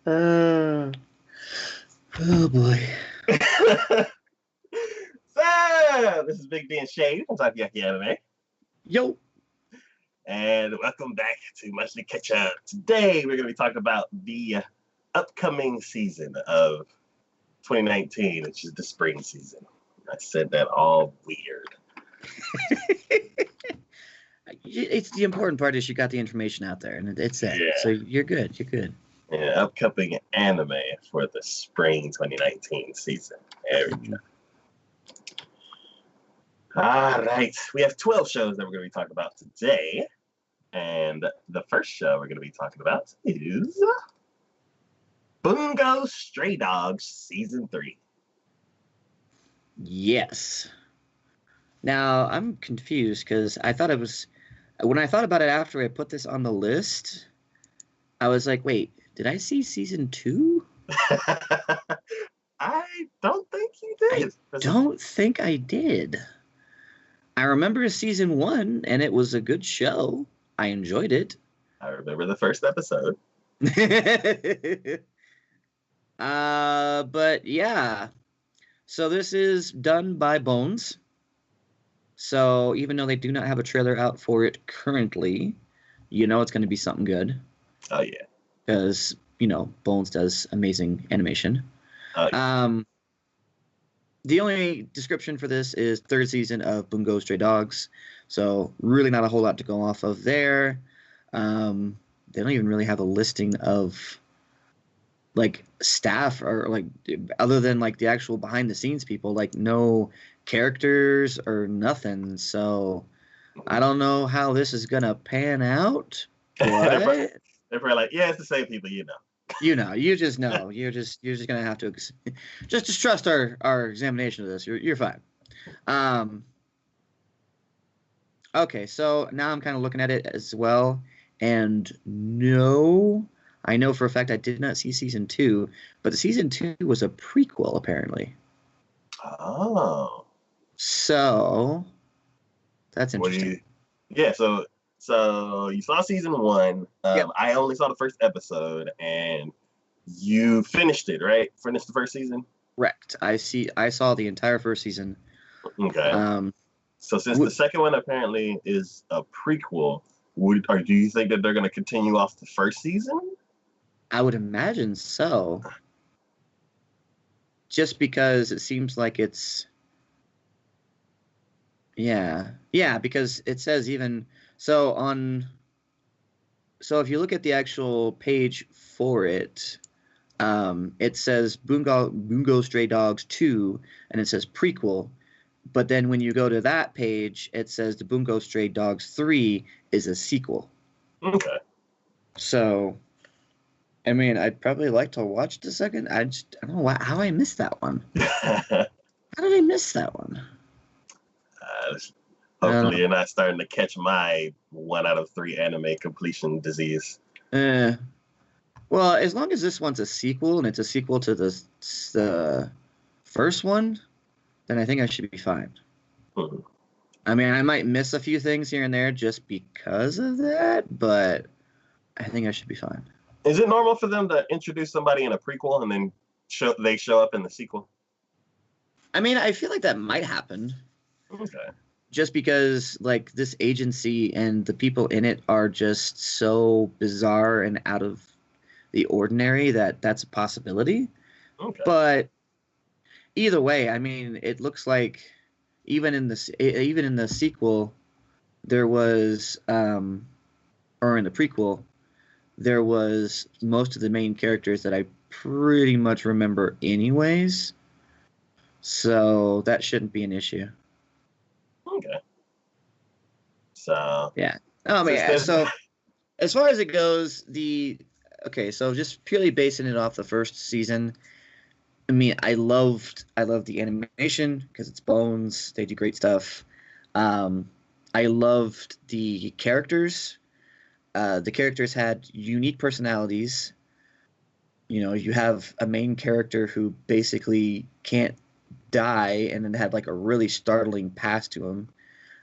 Uh, oh boy. So, this is Big D and Shade from TacoYaki Anime. Yo. And welcome back to Monthly Ketchup. Today, we're going to be talking about the upcoming season of 2019, which is the spring season. I said that all weird. It's the important part is you got the information out there, and it's it. Yeah. So you're good. You're good. Yeah, upcoming anime for the spring 2019 season. There we go. All right. We have 12 shows that we're going to be talking about today. And the first show we're going to be talking about is Bungo Stray Dogs Season 3. Yes. Now, I'm confused because I thought it was... When I thought about it after I put this on the list, I was like, wait, did I see Season 2? I don't think you did. I don't think I did. I remember Season 1, and it was a good show. I enjoyed it. I remember the first episode. But yeah. So this is done by Bones. So even though they do not have a trailer out for it currently, you know it's going to be something good. Oh, yeah. Because, you know, Bones does amazing animation. Oh, yeah. The only description for this is third season of Bungo Stray Dogs. So really not a whole lot to go off of there. They don't even really have a listing of like staff or like other than like the actual behind the scenes people, like no characters or nothing. So I don't know how this is going to pan out. They're probably like, yeah, it's the same people, you know. You just know. You're just gonna have to just trust our examination of this. You're fine. Okay, so now I'm kind of looking at it as well, and no, I know for a fact I did not see Season 2, but the Season 2 was a prequel apparently. Oh. So that's interesting. So you saw Season 1. Yep. I only saw the first episode, and you finished it, right? Finished the first season? Correct. I saw the entire first season. Okay. So since the second one apparently is a prequel, do you think that they're going to continue off the first season? I would imagine so. Just because it seems like it's... Yeah, because it says even... So if you look at the actual page for it, it says Bungo Stray Dogs 2, and it says prequel. But then when you go to that page, it says the Bungo Stray Dogs 3 is a sequel. Okay. So, I mean, I'd probably like to watch the second. I don't know how I missed that one. How did I miss that one? Hopefully you're not starting to catch my 1 out of 3 anime completion disease. Well, as long as this one's a sequel and it's a sequel to the first one, then I think I should be fine. Mm-hmm. I mean, I might miss a few things here and there just because of that, but I think I should be fine. Is it normal for them to introduce somebody in a prequel and then they show up in the sequel? I mean, I feel like that might happen. Okay. Just because, like, this agency and the people in it are just so bizarre and out of the ordinary that's a possibility. Okay. But either way, I mean, it looks like even in the sequel, there was, or in the prequel, there was most of the main characters that I pretty much remember anyways. So that shouldn't be an issue. Okay. So yeah. Oh man. So as far as it goes, so just purely basing it off the first season, I mean, I love the animation because it's Bones. They do great stuff. I loved the characters. The characters had unique personalities. You know, you have a main character who basically can't die and then had like a really startling past to him.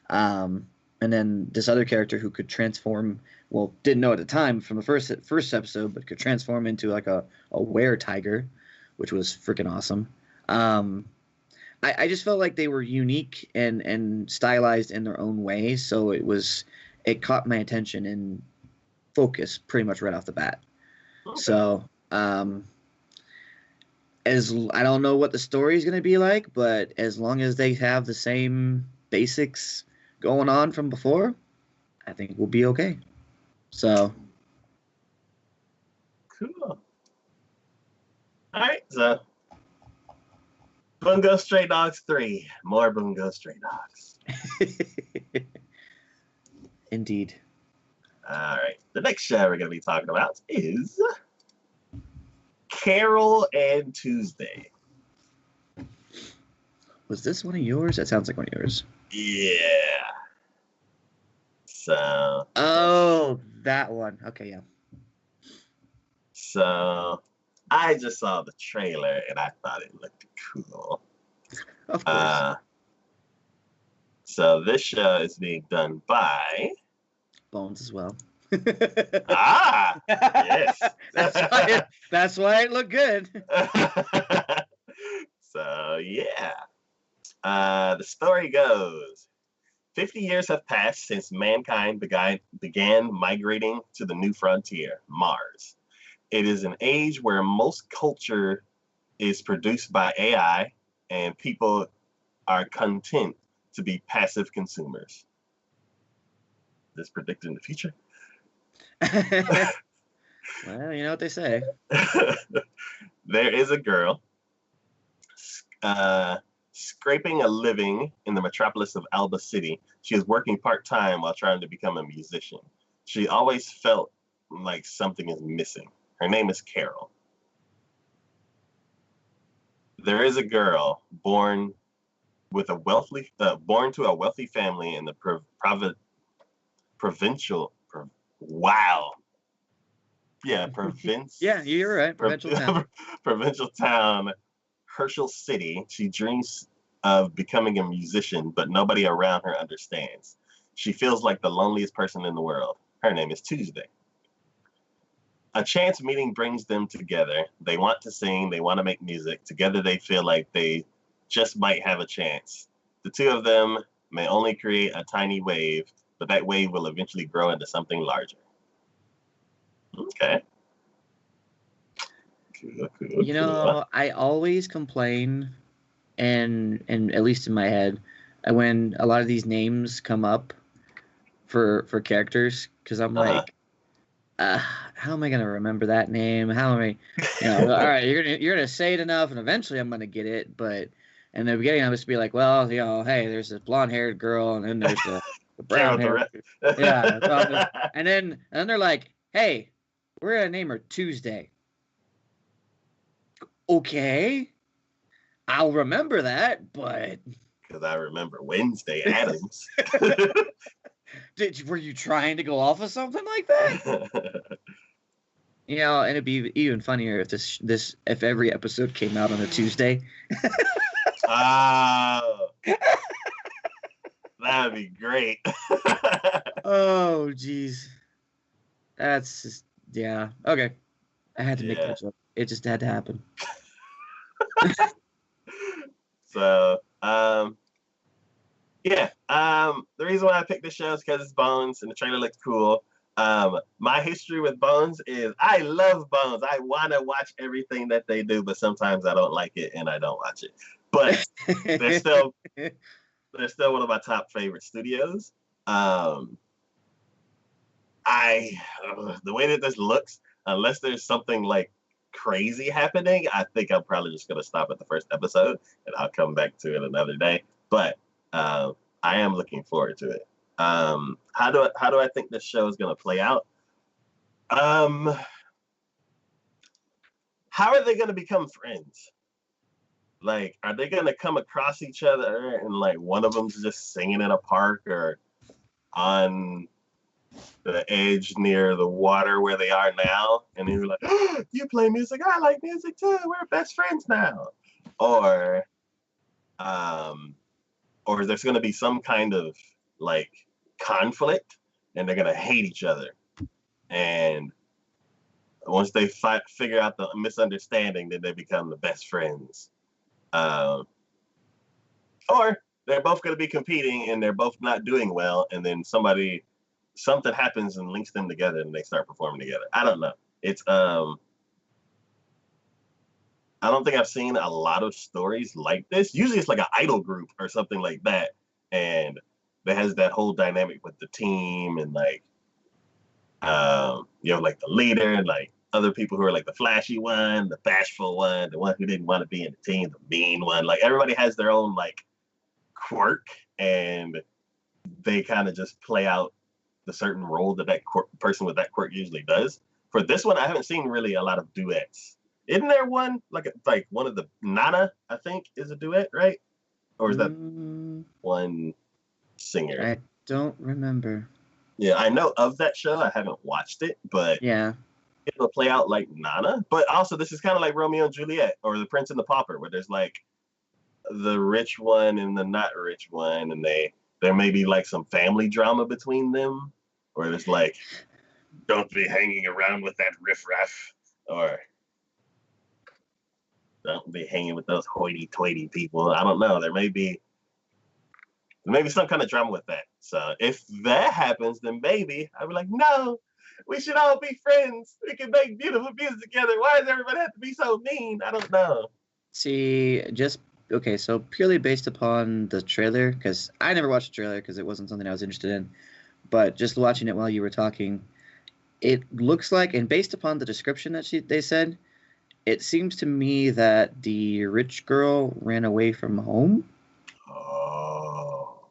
And then this other character who could transform well, didn't know at the time from the first episode, but could transform into like a were tiger, which was freaking awesome. I just felt like they were unique and stylized in their own way, so it caught my attention and focus pretty much right off the bat. Okay. So as I don't know what the story is going to be like, but as long as they have the same basics going on from before, I think we'll be okay. So Cool. All right, so Bungo Stray Dogs 3. More Bungo Stray Dogs. indeed. All right. The next show we're going to be talking about is Carol and Tuesday. Was this one of yours? That sounds like one of yours. Yeah. So. Oh, that one. Okay, yeah. So I just saw the trailer and I thought it looked cool. Of course. So this show is being done by Bones as well. Yes. That's why it looked good. So yeah. The story goes 50 years have passed since mankind began migrating to the new frontier, Mars. It is an age where most culture is produced by AI and people are content to be passive consumers. This predicting the future? Well, you know what they say. There is a girl scraping a living in the metropolis of Alba City. She is working part-time while trying to become a musician. She always felt like something is missing. Her name is Carol. There is a girl born to a wealthy family in the provincial. Yeah, you're right. Provincial town. Provincial town, Herschel City. She dreams of becoming a musician, but nobody around her understands. She feels like the loneliest person in the world. Her name is Tuesday. A chance meeting brings them together. They want to sing, they want to make music. Together they feel like they just might have a chance. The two of them may only create a tiny wave, but that wave will eventually grow into something larger. Okay. Cool. You know, I always complain, and at least in my head, when a lot of these names come up for characters, because I'm like, how am I gonna remember that name? How am I? All right, you're gonna say it enough, and eventually I'm gonna get it. But in the beginning, I'm just be like, well, hey, there's this blonde-haired girl, and then there's the brown hair. Yeah, and then they're like, hey, we're gonna name her Tuesday. Okay, I'll remember that, but because I remember Wednesday Addams. Were you trying to go off of something like that? And it'd be even funnier if if every episode came out on a Tuesday. Oh, that'd be great. Oh, jeez. That's just, yeah. Okay. I had to make that joke. It just had to happen. So, the reason why I picked this show is because it's Bones and the trailer looks cool. My history with Bones is I love Bones. I want to watch everything that they do, but sometimes I don't like it and I don't watch it. But they're still one of my top favorite studios. The way that this looks, unless there's something like crazy happening, I think I'm probably just gonna stop at the first episode and I'll come back to it another day. But I am looking forward to it. How do I think this show is gonna play out? How are they gonna become friends? Like, are they gonna come across each other and like one of them's just singing in a park or on the edge near the water where they are now, and you're like, oh, you play music, I like music too, we're best friends now, or there's going to be some kind of like conflict and they're going to hate each other. and once they figure out the misunderstanding, then they become the best friends. Or they're both going to be competing and they're both not doing well, and then something happens and links them together and they start performing together. I don't know. It's I don't think I've seen a lot of stories like this. Usually it's like an idol group or something like that, and that has that whole dynamic with the team, and like you know, like the leader and like other people who are like the flashy one, the bashful one, the one who didn't want to be in the team, the mean one. Like everybody has their own like quirk, and they kind of just play out the certain role that person with that quirk usually does. For this one, I haven't seen really a lot of duets. Isn't there one like one of the Nana? I think is a duet, right? Or is that one singer? I don't remember. Yeah, I know of that show. I haven't watched it, but yeah, it'll play out like Nana. But also, this is kind of like Romeo and Juliet or The Prince and the Pauper, where there's like the rich one and the not rich one, and there may be like some family drama between them, or there's like, don't be hanging around with that riffraff, or don't be hanging with those hoity-toity people. I don't know. There may be some kind of drama with that. So if that happens, then maybe I'd be like, no, we should all be friends. We can make beautiful music together. Why does everybody have to be so mean? I don't know. See, okay, so purely based upon the trailer, because I never watched the trailer because it wasn't something I was interested in, but just watching it while you were talking, it looks like, and based upon the description that they said, it seems to me that the rich girl ran away from home. Oh.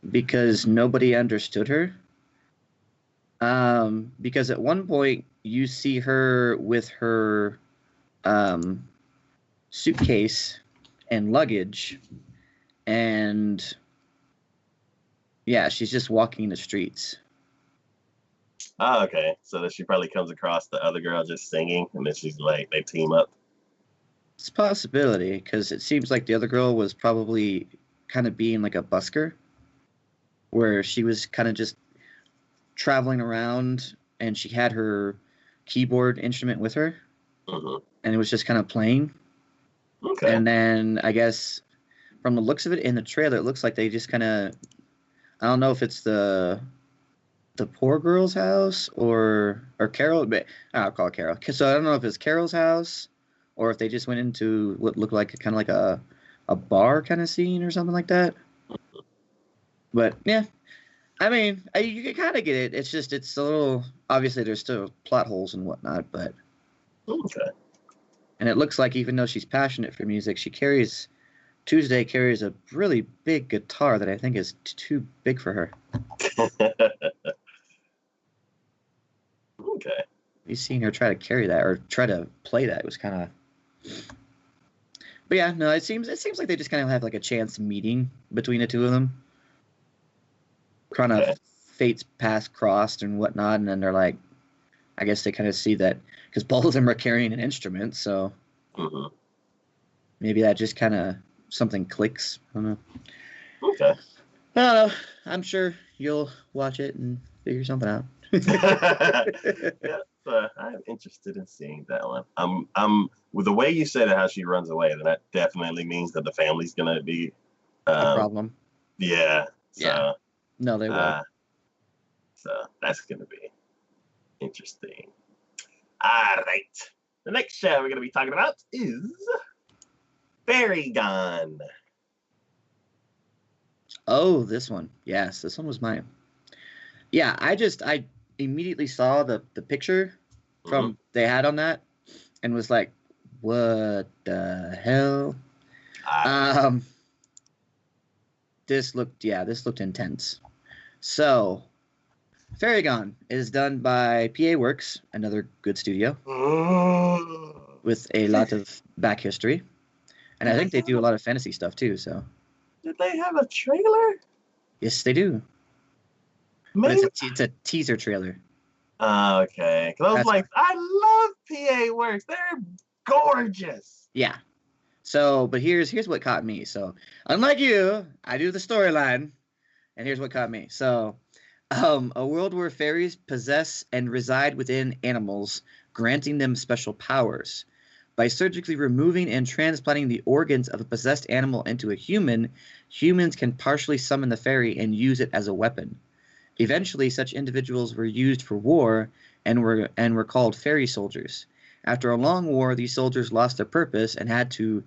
Because nobody understood her. Because at one point you see her with her suitcase and luggage, and yeah, she's just walking the streets. Oh, okay. So that she probably comes across the other girl just singing, and then she's like, they team up. It's a possibility, because it seems like the other girl was probably kind of being like a busker, where she was kind of just traveling around and she had her keyboard instrument with her, and it was just kind of playing. Okay. And then I guess from the looks of it in the trailer, it looks like they just kind of, I don't know if it's the poor girl's house or Carol, but I'll call it Carol. So I don't know if it's Carol's house or if they just went into what looked like kind of like a bar kind of scene or something like that. But yeah, I mean, you can kind of get it. It's just, it's a little, obviously there's still plot holes and whatnot, but. Okay. And it looks like even though she's passionate for music, Tuesday carries a really big guitar that I think is too big for her. Okay. You've seen her try to carry that or try to play that. It was kind of. But yeah, no, it seems like they just kind of have like a chance meeting between the two of them. Kind of fates paths crossed and whatnot, and then they're like, I guess they kind of see that because both of them are carrying an instrument, so maybe that just kind of something clicks. I don't know. Okay. I don't know. I'm sure you'll watch it and figure something out. Yeah, I'm interested in seeing that one. I'm with the way you said it, how she runs away, then that definitely means that the family's gonna be a problem. Yeah. So, yeah. No, they will. So that's gonna be interesting. All right. The next show we're gonna be talking about is Fairy Gone. Oh, this one. Yes, this one was mine. Yeah, I immediately saw the picture from they had on that and was like, what the hell? This looked intense. So, Fairy Gone is done by PA Works, another good studio with a lot of back history. And I think they do a lot of fantasy stuff too, so. Did they have a trailer? Yes, they do. Maybe. But it's a teaser trailer. Okay. Because I was like, I love PA Works. They're gorgeous. Yeah. So, but here's what caught me. So, unlike you, I do the storyline, and here's what caught me. So, A world where fairies possess and reside within animals, granting them special powers. By surgically removing and transplanting the organs of a possessed animal into a human, humans can partially summon the fairy and use it as a weapon. Eventually, such individuals were used for war and were called fairy soldiers. After a long war, these soldiers lost their purpose and had to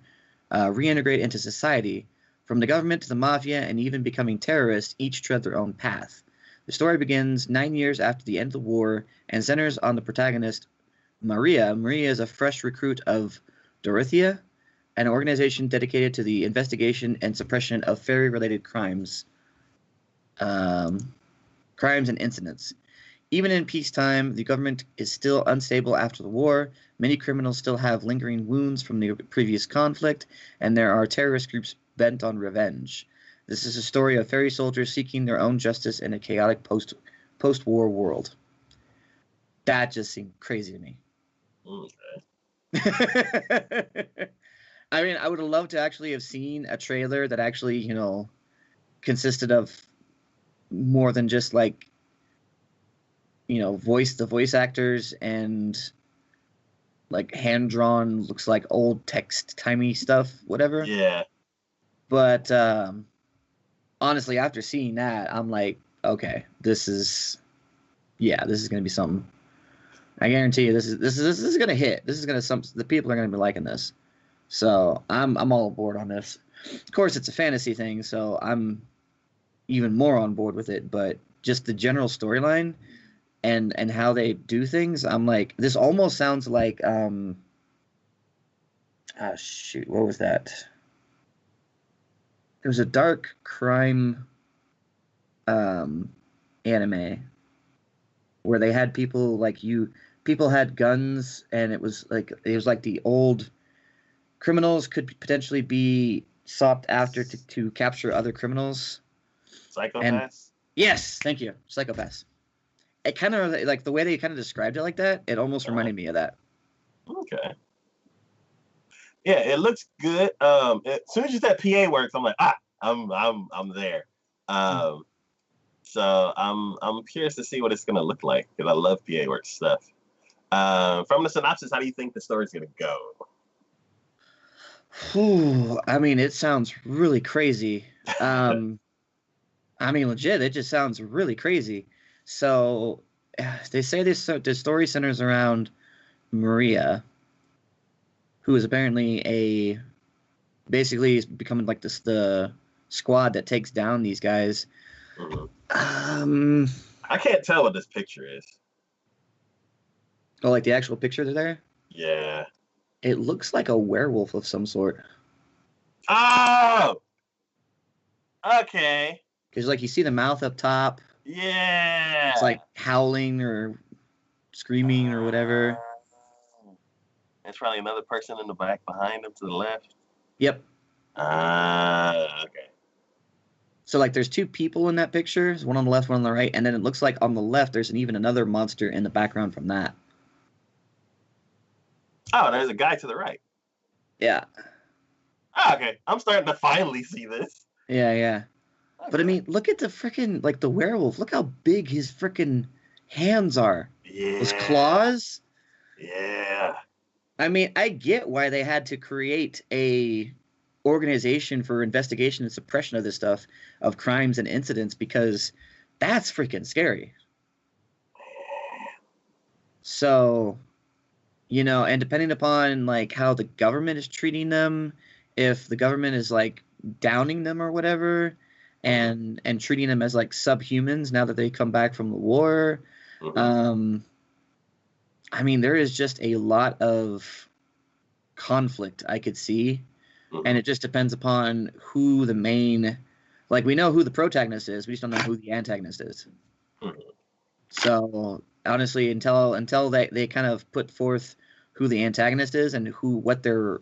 reintegrate into society. From the government to the mafia and even becoming terrorists, each tread their own path. The story begins 9 years after the end of the war and centers on the protagonist, Maria. Maria is a fresh recruit of Dorothea, an organization dedicated to the investigation and suppression of fairy-related crimes, um, crimes and incidents. Even in peacetime, the government is still unstable after the war. Many criminals still have lingering wounds from the previous conflict, and there are terrorist groups bent on revenge. This is a story of fairy soldiers seeking their own justice in a chaotic post-war world. That just seemed crazy to me. I mean, I would have loved to actually have seen a trailer that actually, consisted of more than just like, the voice actors and like hand drawn, looks like old text timey stuff, whatever. Yeah. But honestly, after seeing that, I'm like, okay, this is gonna be something. I guarantee you, this is gonna hit. This is gonna the people are gonna be liking this. So I'm all aboard on this. Of course, it's a fantasy thing, so I'm even more on board with it. But just the general storyline and how they do things, I'm like, this almost sounds like shoot, what was that? It was a dark crime anime where they had people people had guns, and it was like the old criminals could potentially be sought after to capture other criminals. Psychopaths? And yes, thank you. Psychopaths. It kind of like the way they kind of described it like that, it almost reminded me of that. Okay. Yeah, it looks good. As soon as you said PA Works, I'm like, I'm there. So I'm curious to see what it's gonna look like because I love PA Works stuff. From the synopsis, how do you think the story's gonna go? I mean, it sounds really crazy. I mean, legit, it just sounds really crazy. So they say this story centers around Maria, who is apparently basically is becoming like the squad that takes down these guys. Mm-hmm. I can't tell what this picture is. Oh, like the actual picture there? Yeah. It looks like a werewolf of some sort. Oh! Okay. Because like you see the mouth up top. Yeah. It's like howling or screaming or whatever. There's probably another person in the back behind him to the left. Yep. Okay. So like there's two people in that picture, there's one on the left, one on the right, and then it looks like on the left there's even another monster in the background from that. Oh, there's a guy to the right. Yeah. Oh, okay. I'm starting to finally see this. Yeah. Okay. But I mean, look at the freaking like the werewolf. Look how big his freaking hands are. Yeah. Those claws. Yeah. I mean, I get why they had to create a organization for investigation and suppression of this stuff, of crimes and incidents, because that's freaking scary. So, and depending upon like how the government is treating them, if the government is like downing them or whatever, and treating them as like subhumans now that they come back from the war, I mean, there is just a lot of conflict I could see. And it just depends upon who the main, like we know who the protagonist is, we just don't know who the antagonist is. So honestly, until they kind of put forth who the antagonist is and what their,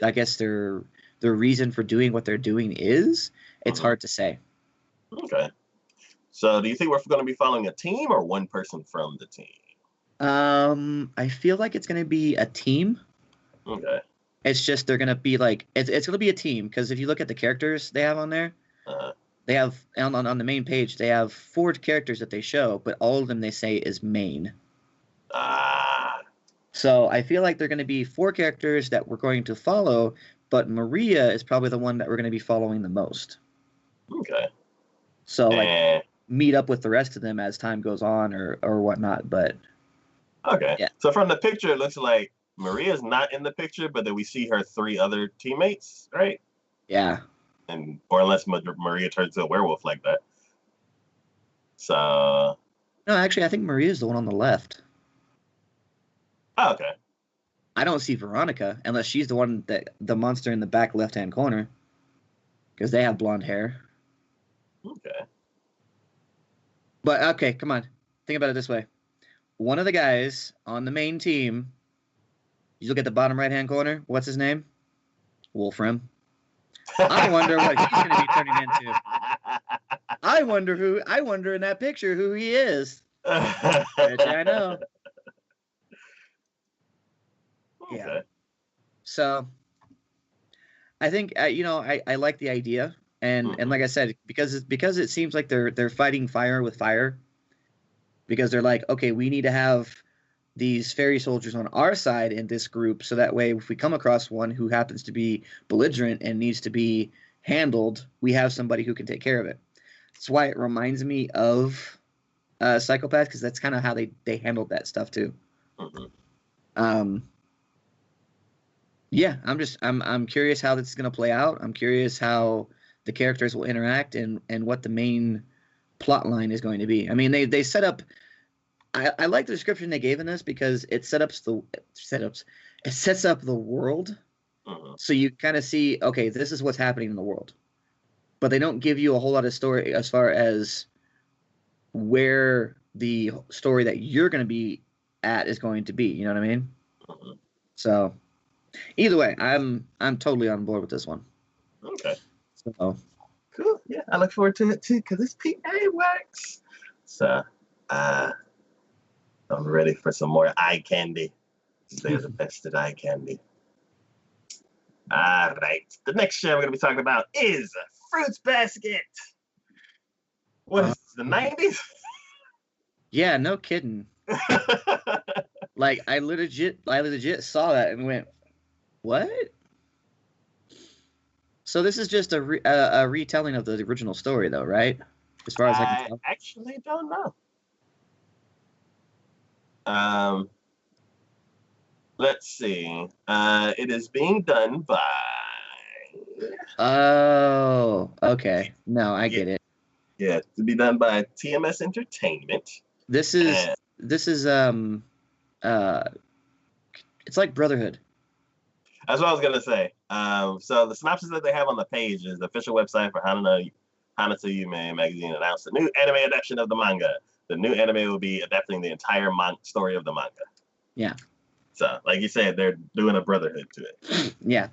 I guess their reason for doing what they're doing is, it's hard to say. Okay. So do you think we're going to be following a team or one person from the team? I feel like it's going to be a team. Okay. It's just they're going to be like, it's going to be a team, because if you look at the characters they have on there, They have on the main page. They have 4 characters that they show, but all of them they say is main. Ah. So I feel like they're going to be 4 characters that we're going to follow, but Maria is probably the one that we're going to be following the most. Okay. So like meet up with the rest of them as time goes on or whatnot. But okay. Yeah. So from the picture, it looks like Maria's not in the picture, but then we see her 3 other teammates, right? Yeah. And or unless Maria turns into a werewolf like that. So. No, actually, I think Maria's the one on the left. Oh, okay. I don't see Veronica unless she's the one that the monster in the back left-hand corner, because they have blonde hair. Okay. But okay, come on, think about it this way: one of the guys on the main team, you look at the bottom right-hand corner. What's his name? Wolfram. I wonder what he's going to be turning into. I wonder in that picture who he is. Bet you I know. Okay. Yeah. So I think I like the idea, and like I said, because it seems like they're fighting fire with fire, because they're like, okay, we need to have these fairy soldiers on our side in this group, so that way if we come across one who happens to be belligerent and needs to be handled, we have somebody who can take care of it. That's why it reminds me of Psychopath, because that's kind of how they handled that stuff too. Yeah, I'm curious how this is going to play out. I'm curious how the characters will interact and what the main plot line is going to be. I mean, they set up. I like the description they gave in this, because it sets up the world, so you kind of see, okay, this is what's happening in the world, but they don't give you a whole lot of story as far as where the story that you're going to be at is going to be. You know what I mean? So either way, I'm totally on board with this one. Okay. So cool. Yeah, I look forward to it too, because it's PA wax. So I'm ready for some more eye candy. They're the best at eye candy. All right. The next show we're going to be talking about is Fruits Basket. What is this, the 90s? Yeah, no kidding. Like I legit saw that and went, what? So this is just a retelling of the original story, though, right? As far as I can tell. Actually don't know. Let's see. It is being done by. Oh, okay. No, I get it. Yeah, to be done by TMS Entertainment. This is it's like Brotherhood. That's what I was gonna say. So the synopsis that they have on the page is the official website for Hanatsu Yume magazine announced a new anime adaptation of the manga. The new anime will be adapting the entire story of the manga. Yeah. So, like you said, they're doing a Brotherhood to it. Yeah.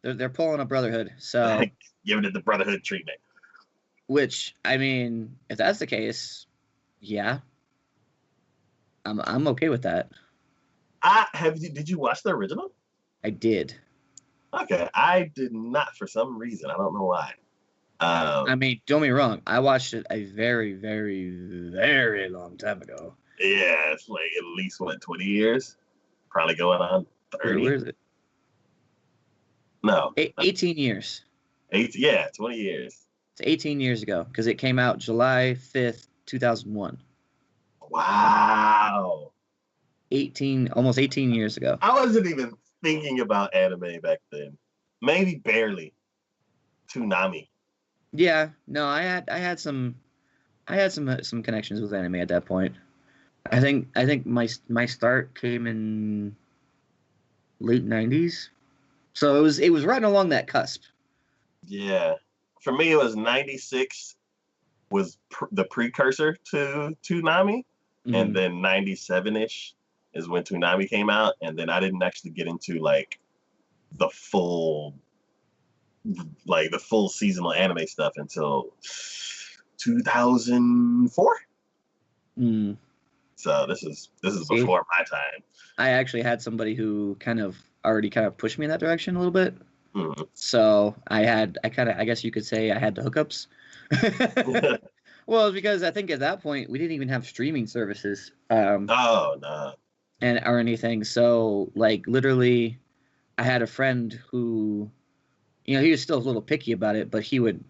they're pulling a Brotherhood. So giving it the Brotherhood treatment. Which, I mean, if that's the case, yeah, I'm okay with that. Did you watch the original? I did. Okay, I did not for some reason. I don't know why. I mean, don't get me wrong. I watched it a very, very, very long time ago. Yeah, it's like at least 20 years, probably going on 30. Where is it? No, 18 years. 20 years. It's 18 years ago, because it came out July 5th, 2001. Wow. Almost 18 years ago. I wasn't even thinking about anime back then. Maybe barely. Toonami. Yeah, no, I had some connections with anime at that point. I think my start came in late 90s. So it was right along that cusp. Yeah. For me, it was 96 was the precursor to Toonami. And then 97-ish is when Toonami came out. And then I didn't actually get into like the full seasonal anime stuff until 2004. So this is before my time. I actually had somebody who kind of pushed me in that direction a little bit. Mhm. So I guess you could say I had the hookups. Well, because I think at that point we didn't even have streaming services, Oh no. and or anything. So like literally, I had a friend who, he was still a little picky about it, but he would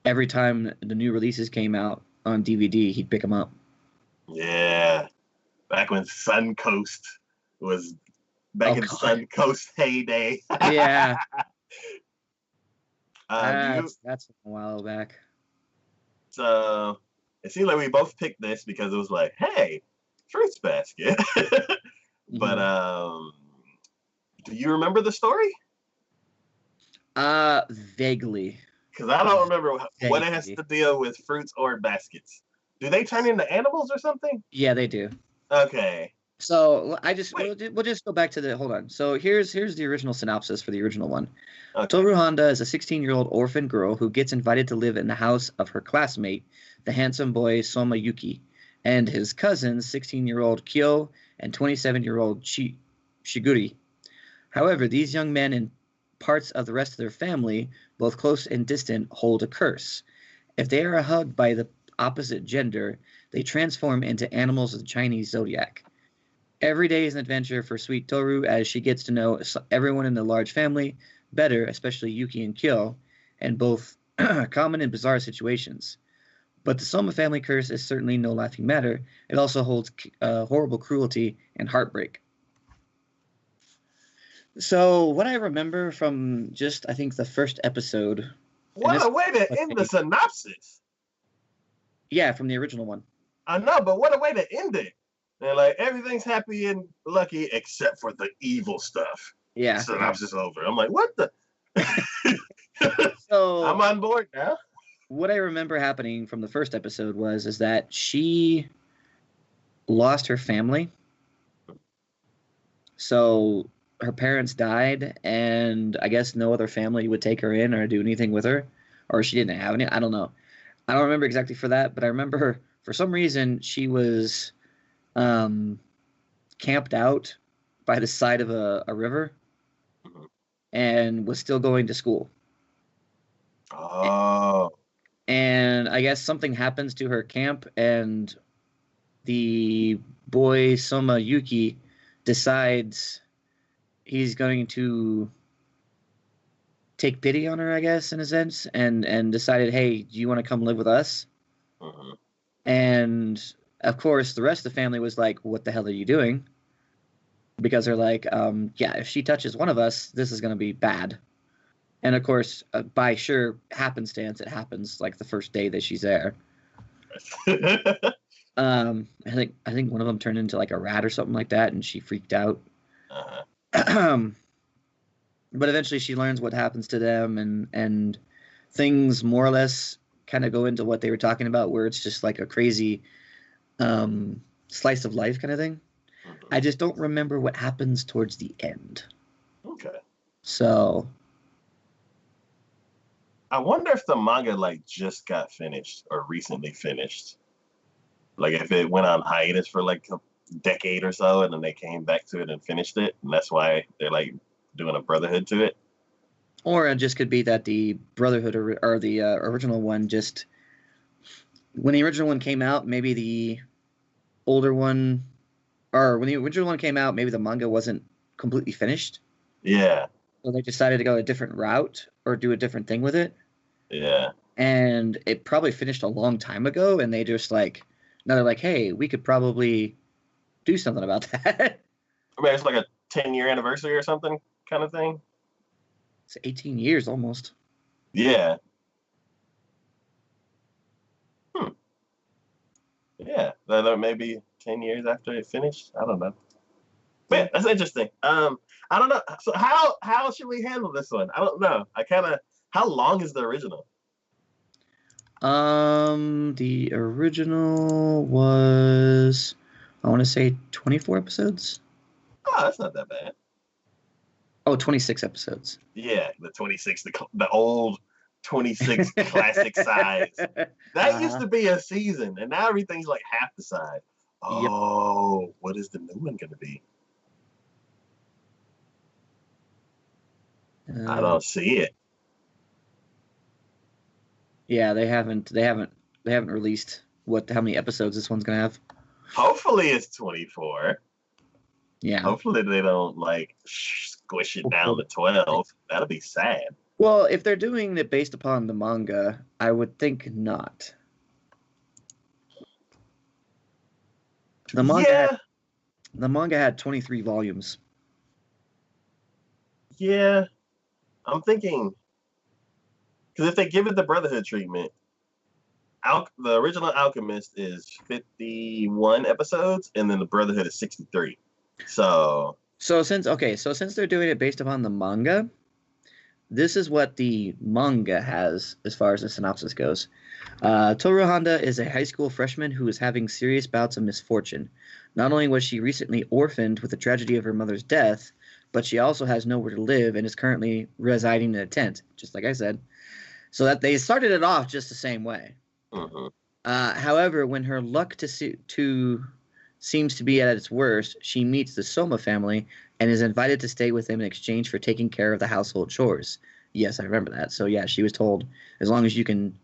every time the new releases came out on DVD, he'd pick them up. Yeah. Back when Suncoast was back Oh in God, Suncoast heyday. yeah, Do you that's a while back. so it seems like we both picked this because it was like, hey, fruits basket. But Mhm. do you remember the story? Vaguely, Because I don't remember what it has vaguely. to deal with fruits or baskets. Do they turn into animals or something? Yeah, they do. Okay. So Wait. we'll just go back to the hold on. So here's the original synopsis for the original one. Okay. Toru Honda is a 16-year-old orphan girl who gets invited to live in the house of her classmate, the handsome boy Soma Yuki, and his cousins, 16-year-old Kyo and 27-year-old Shiguri. However, these young men and parts of the rest of their family, both close and distant, hold a curse. If they are hugged by the opposite gender, they transform into animals of the Chinese zodiac. Every day is an adventure for sweet Toru as she gets to know everyone in the large family better, especially Yuki and Kyo, and both common and bizarre situations. But the Soma family curse is certainly no laughing matter. It also holds horrible cruelty and heartbreak. So, what I remember from just, I think, the first episode, and What this, a way to end the okay, synopsis. yeah, from the original one. I know, but what a way to end it. And like everything's happy and lucky except for the evil stuff. Yeah. Synopsis over. I'm like, what the? I'm So, on board now. what I remember happening from the first episode is that she lost her family. So her parents died, and I guess no other family would take her in or do anything with her, or she didn't have any. I don't know. I don't remember exactly for that, but I remember her for some reason she was um, camped out by the side of a river and was still going to school. Oh. And I guess something happens to her camp, and the boy Soma Yuki decides he's going to take pity on her, I guess, in a sense, and decided, hey, do you want to come live with us? Mhm. And of course, the rest of the family was like, what the hell are you doing? Because they're like, yeah, if she touches one of us, this is going to be bad. And of course, by sure happenstance, it happens like the first day that she's there. I think one of them turned into like a rat or something like that, and she freaked out. uh-huh. But eventually, she learns what happens to them, and things more or less kind of go into what they were talking about, where it's just like a crazy slice of life kind of thing. Mhm. I just don't remember what happens towards the end. Okay. So, I wonder if the manga like just got finished or recently finished. Like if it went on hiatus for like a decade or so, and then they came back to it and finished it, and that's why they're like doing a brotherhood to it. or it just could be that the Brotherhood or the original one just when the original one came out, maybe the older one, or when the original one came out, maybe the manga wasn't completely finished. Yeah, So they decided to go a different route or do a different thing with it. yeah. And it probably finished a long time ago. And they just like, now they're like, hey, we could probably do something about that. I mean, it's like a 10-year anniversary or something kind of thing. It's 18 years almost. Yeah. Hmm. Yeah. That maybe 10 years after it finished. I don't know. But Yeah. yeah, that's interesting. I don't know. So how should we handle this one? I don't know. I kind of. How long is the original? The original was, I want to say 24 episodes. Oh, that's not that bad. Oh, 26 episodes. Yeah, the 26, the old 26 classic size. That used Uh-huh. to be a season, and now everything's like half the size. Yep. Oh, what is the new one going to be? I don't see it. Yeah, they haven't released how many episodes this one's gonna have. Hopefully it's 24. Yeah. Hopefully they don't like squish it down to 12. That'll be sad. Well, if they're doing it based upon the manga, I would think not. The manga had 23 volumes. Yeah, I'm thinking because if they give it the Brotherhood treatment, the original Alchemist is 51 episodes, and then the Brotherhood is 63. So since they're doing it based upon the manga, this is what the manga has as far as the synopsis goes. Toru Honda is a high school freshman who is having serious bouts of misfortune. Not only was she recently orphaned with the tragedy of her mother's death, but she also has nowhere to live and is currently residing in a tent, just like I said. So that they started it off just the same way. Mm-hmm. However, when her luck seems to be at its worst, she meets the Soma family and is invited to stay with them in exchange for taking care of the household chores. Yes, I remember that. So yeah, she was told, as long as you can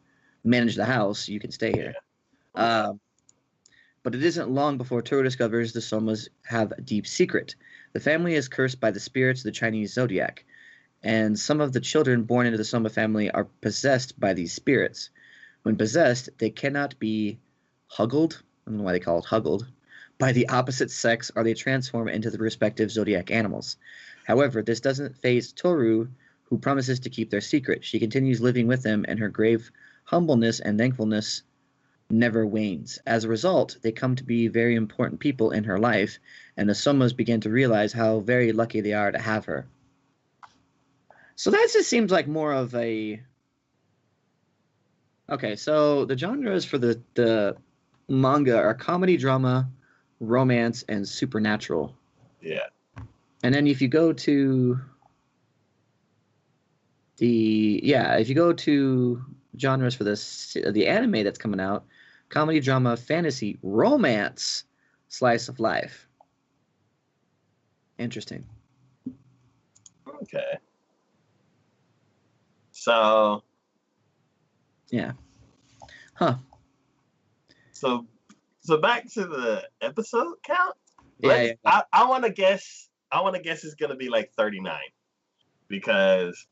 manage the house, you can stay here. Yeah. But it isn't long before Toru discovers the Somas have a deep secret. The family is cursed by the spirits of the Chinese zodiac, and some of the children born into the Soma family are possessed by these spirits. When possessed, they cannot be huggled. I don't know why they call it huggled. By the opposite sex, or they transform into the respective zodiac animals. However, this doesn't faze Toru, who promises to keep their secret. She continues living with them, and her grave humbleness and thankfulness never wanes. As a result, they come to be very important people in her life, and the Somas begin to realize how very lucky they are to have her. So that just seems like more of a... Okay, so the genres for the manga are comedy, drama, romance, and supernatural. Yeah. And then if you go to genres for the anime that's coming out, comedy, drama, fantasy, romance, slice of life. Interesting. Okay. So. Yeah. Huh. So back to the episode count. Yeah. I want to guess. It's gonna be like 39 because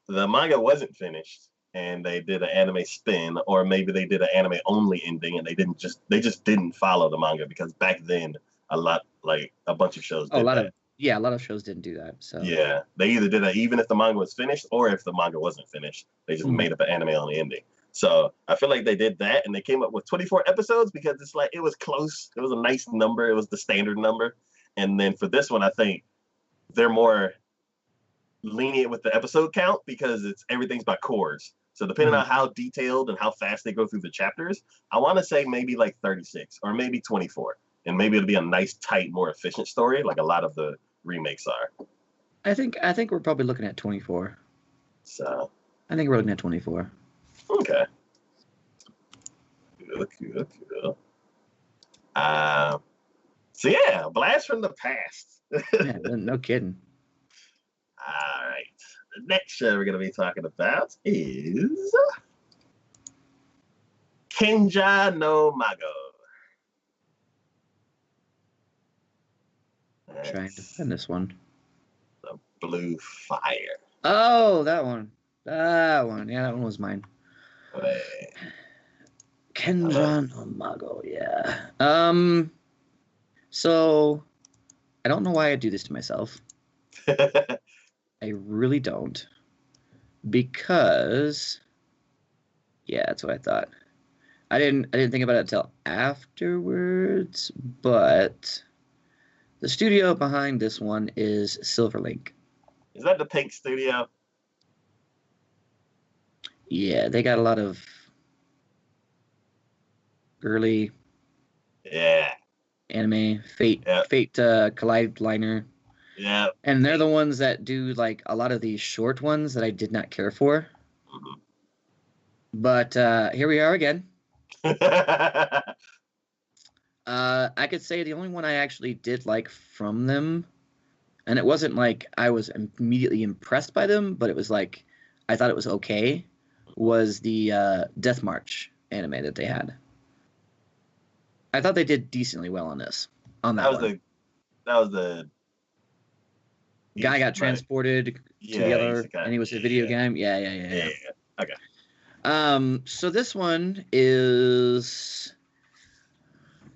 the manga wasn't finished and they did an anime spin, or maybe they did an anime only ending and they just didn't follow the manga because back then a bunch of shows did that. A lot of shows didn't do that. So yeah, they either did that even if the manga was finished, or if the manga wasn't finished, they just made up an anime only ending. So I feel like they did that, and they came up with 24 episodes because it's like it was close. It was a nice number. It was the standard number. And then for this one, I think they're more lenient with the episode count because everything's by chords. So depending on how detailed and how fast they go through the chapters, I want to say maybe like 36 or maybe 24, and maybe it'll be a nice, tight, more efficient story, like a lot of the remakes are. I think we're probably looking at 24. So I think we're looking at 24. Okay. Cool. So yeah, blast from the past. Yeah, no kidding. All right. The next show we're going to be talking about is Kenja no Mago. Trying to find this one. The Blue Fire. Oh, that one. That one. Yeah, that one was mine. Wait. Kenja no Mago, yeah. So I don't know why I do this to myself. I really don't. Because yeah, that's what I thought. I didn't think about it until afterwards, but the studio behind this one is Silverlink. Is that the Pink Studio? Yeah, they got a lot of early anime, Fate Collide Liner. Yeah. And they're the ones that do like a lot of these short ones that I did not care for. Mm-hmm. But here we are again. I could say the only one I actually did like from them, and it wasn't like I was immediately impressed by them, but it was like I thought it was okay, was the Death March anime that they had. I thought they did decently well on that one. That was the Guy got transported to the other, and he was a video game. Yeah. Okay. So this one is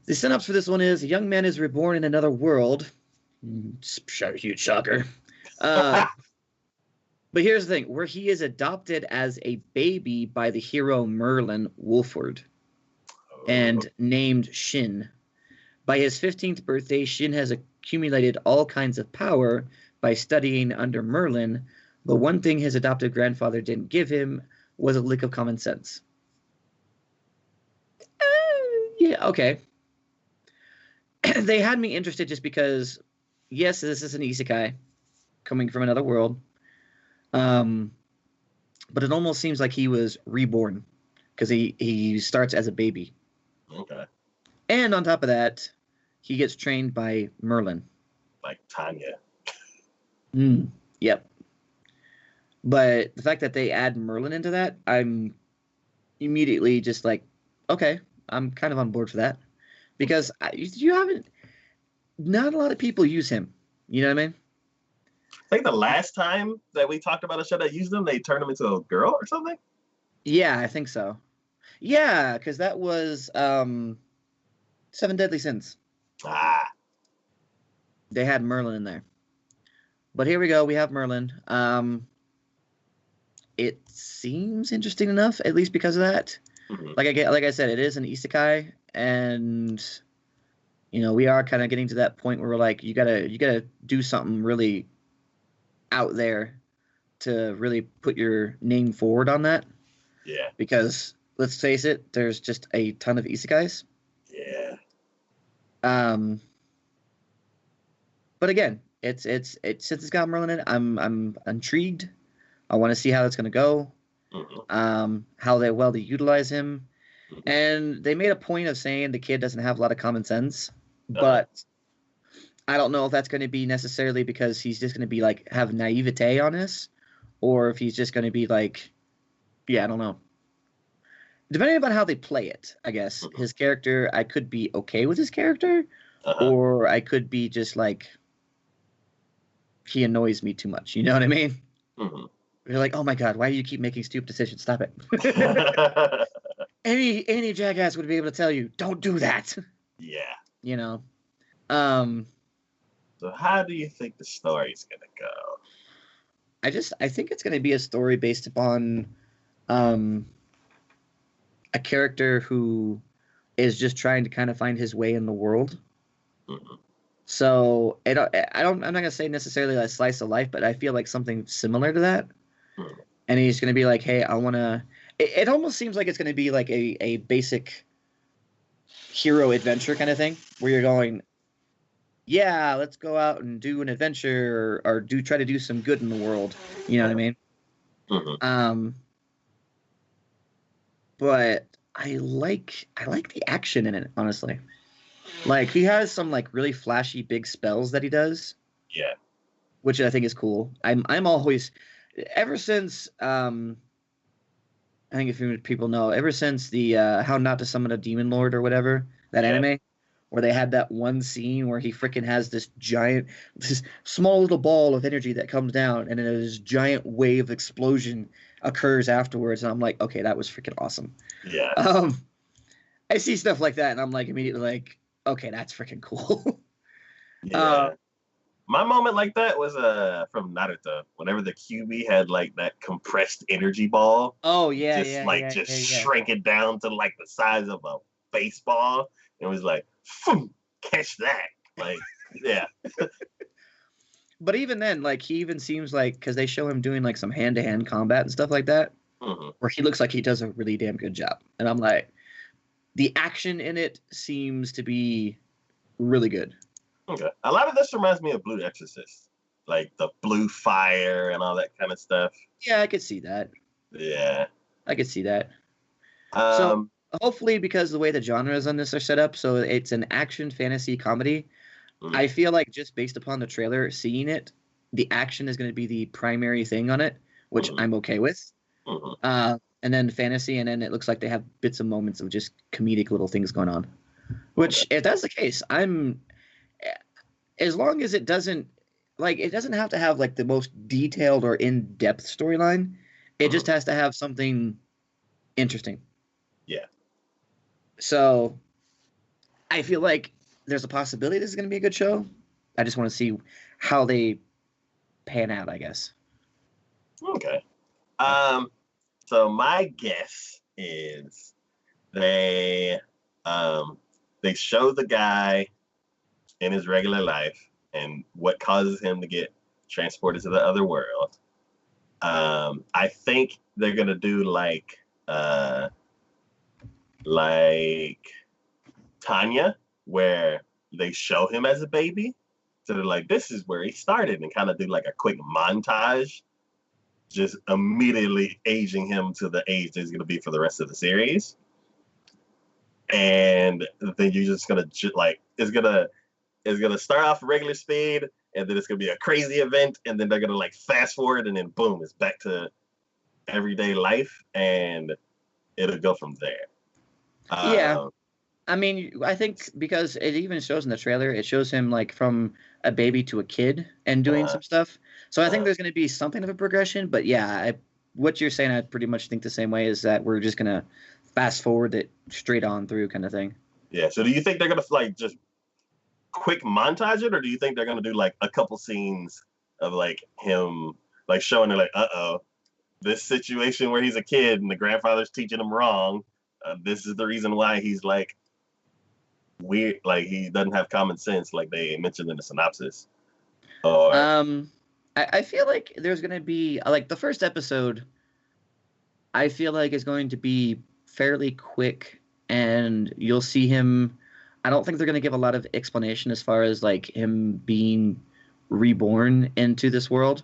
the synopsis for this one is: a young man is reborn in another world. Huge shocker. But here's the thing: where he is adopted as a baby by the hero Merlin Wolford, and named Shin. By his 15th birthday, Shin has accumulated all kinds of power by studying under Merlin, but one thing his adoptive grandfather didn't give him was a lick of common sense. Yeah, okay. They had me interested just because, yes, this is an isekai coming from another world, but it almost seems like he was reborn because he starts as a baby. Okay. And on top of that, he gets trained by Merlin. Like Tanya. Yep. But the fact that they add Merlin into that, I'm immediately just like, okay, I'm kind of on board for that. Because not a lot of people use him. You know what I mean? I think the last time that we talked about a show that used them, they turned him into a girl or something? Yeah, I think so. Yeah, because that was Seven Deadly Sins. They had Merlin in there. But here we go. We have Merlin. It seems interesting enough, at least because of that. Mm-hmm. Like I said, it is an isekai, and we are kind of getting to that point where we're like, you gotta do something really out there to really put your name forward on that. Yeah. Because let's face it, there's just a ton of isekais. Yeah. But again, it's since it's got Merlin in it, I'm intrigued. I want to see how that's going to go. Mm-hmm. How they utilize him. Mm-hmm. And they made a point of saying the kid doesn't have a lot of common sense, but I don't know if that's going to be necessarily because he's just going to be like have naivete on this, or if he's just going to be like, I don't know. Depending on how they play it, I guess his character, I could be okay with his character, or I could be just like, he annoys me too much. You know what I mean? Mm-hmm. You're like, oh my god, why do you keep making stupid decisions? Stop it. any jackass would be able to tell you, don't do that. Yeah. So how do you think the story's gonna go? I think it's gonna be a story based upon a character who is just trying to kind of find his way in the world. Mm-hmm. So I'm not gonna say necessarily a slice of life, but I feel like something similar to that. Mm-hmm. And he's gonna be like, hey, I wanna. It almost seems like it's gonna be like a basic hero adventure kind of thing, where you're going, yeah, let's go out and do an adventure or try to do some good in the world. You know what I mean? Mm-hmm. But I like the action in it, honestly. Like, he has some like really flashy big spells that he does. Yeah. Which I think is cool. I'm always, ever since I think if people know, ever since the How Not to Summon a Demon Lord or whatever, that anime, where they had that one scene where he freaking has this small little ball of energy that comes down, and then this giant wave explosion occurs afterwards, and I'm like, okay, that was freaking awesome. Yeah. I see stuff like that, and I'm like immediately like, okay, that's freaking cool. Yeah. My moment like that was from Naruto. Whenever the QB had like that compressed energy ball. Oh yeah, shrink it down to like the size of a baseball. It was like, catch that. Like, yeah. But even then, like, he even seems like, because they show him doing like some hand-to-hand combat and stuff like that, where he looks like he does a really damn good job. And I'm like, the action in it seems to be really good. Okay. A lot of this reminds me of Blue Exorcist. Like the blue fire and all that kind of stuff. Yeah, I could see that. Yeah. I could see that. So hopefully, because the way the genres on this are set up, so it's an action fantasy comedy, I feel like just based upon the trailer, seeing it, the action is going to be the primary thing on it, which I'm okay with. And then fantasy, and then it looks like they have bits and moments of just comedic little things going on. Which, if that's the case, as long as it doesn't have to have like the most detailed or in-depth storyline. It just has to have something interesting. Yeah. So I feel like there's a possibility this is going to be a good show. I just want to see how they pan out, I guess. Okay. So my guess is they show the guy in his regular life and what causes him to get transported to the other world. I think they're gonna do like Tanya, where they show him as a baby. So they're like, this is where he started, and kind of do like a quick montage, just immediately aging him to the age that he's gonna be for the rest of the series. And then you're just gonna it's gonna start off regular speed, and then it's gonna be a crazy event, and then they're gonna like fast forward, and then boom, it's back to everyday life, and it'll go from there. Yeah. I mean, I think because it even shows in the trailer, it shows him like from a baby to a kid and doing some stuff. So I think there's going to be something of a progression. But yeah, what you're saying, I pretty much think the same way, is that we're just going to fast forward it straight on through kind of thing. Yeah. So do you think they're going to like just quick montage it, or do you think they're going to do like a couple scenes of like him like showing it like, this situation where he's a kid and the grandfather's teaching him wrong. This is the reason why he's like weird, like he doesn't have common sense, like they mentioned in the synopsis. Or I feel like there's going to be like the first episode. I feel like is going to be fairly quick, and you'll see him. I don't think they're going to give a lot of explanation as far as like him being reborn into this world.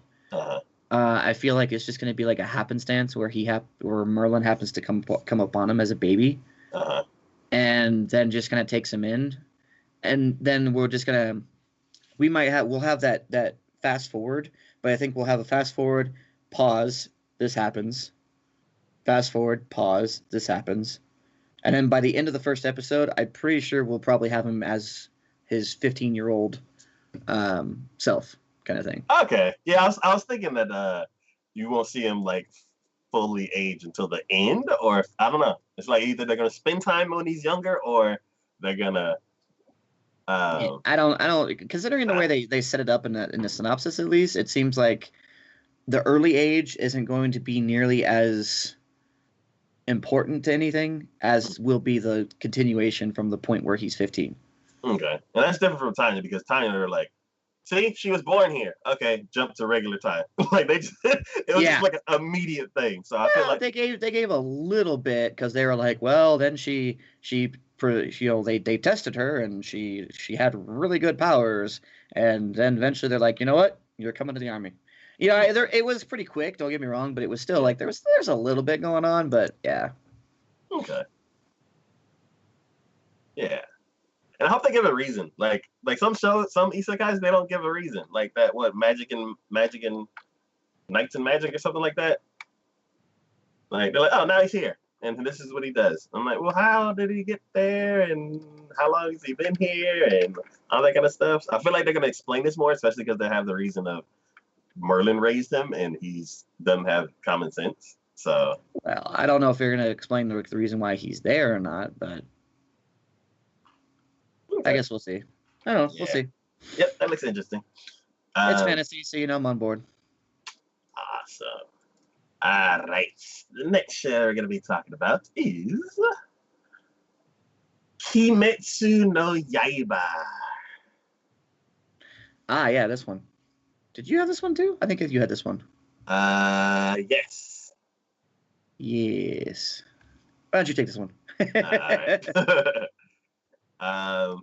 I feel like it's just going to be like a happenstance where where Merlin happens to come upon him as a baby, and then just kind of takes him in, and then we're just gonna we'll have that fast forward, but I think we'll have a fast forward, pause, this happens, fast forward, pause, this happens, and then by the end of the first episode, I'm pretty sure we'll probably have him as his 15-year-old self. Kind of thing. Okay, yeah, I was thinking that you won't see him like fully age until the end, or I don't know. It's like either they're gonna spend time when he's younger, or they're gonna. I don't. Considering the way they set it up in the synopsis, at least it seems like the early age isn't going to be nearly as important to anything as will be the continuation from the point where he's 15. Okay, and that's different from Tanya, because Tanya are like, see, she was born here. Okay, jump to regular time. Like it was just like an immediate thing. So I feel like they gave a little bit, because they were like, well, then they tested her and she had really good powers, and then eventually they're like, you know what, you're coming to the army. It was pretty quick. Don't get me wrong, but it was still like there's a little bit going on, but yeah. Okay. Yeah. And I hope they give a reason. Like some shows, some isekais, they don't give a reason. Like that, Magic and Knights and Magic or something like that. Like they're like, oh, now he's here, and this is what he does. I'm like, well, how did he get there, and how long has he been here, and all that kind of stuff. So I feel like they're gonna explain this more, especially because they have the reason of Merlin raised him, and he's doesn't have common sense. So well, I don't know if you're gonna explain the reason why he's there or not, but. Okay. I guess we'll see. I don't know. Yeah. We'll see. Yep, that looks interesting. It's fantasy, so I'm on board. Awesome. All right. The next show we're going to be talking about is Kimetsu no Yaiba. Yeah, this one. Did you have this one too? I think you had this one. Yes. Yes. Why don't you take this one? All right.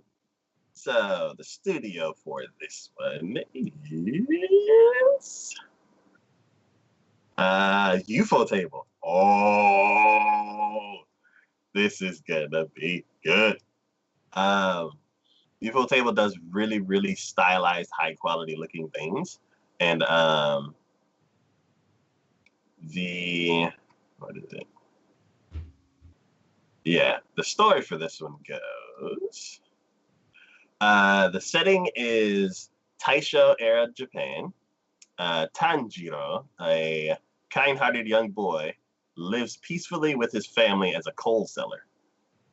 So the studio for this one is UFO Table. Oh, this is gonna be good. Ufotable does really, really stylized, high quality looking things. And what is it? Yeah, the story for this one goes. The setting is Taisho era Japan. Tanjiro, a kind-hearted young boy, lives peacefully with his family as a coal seller.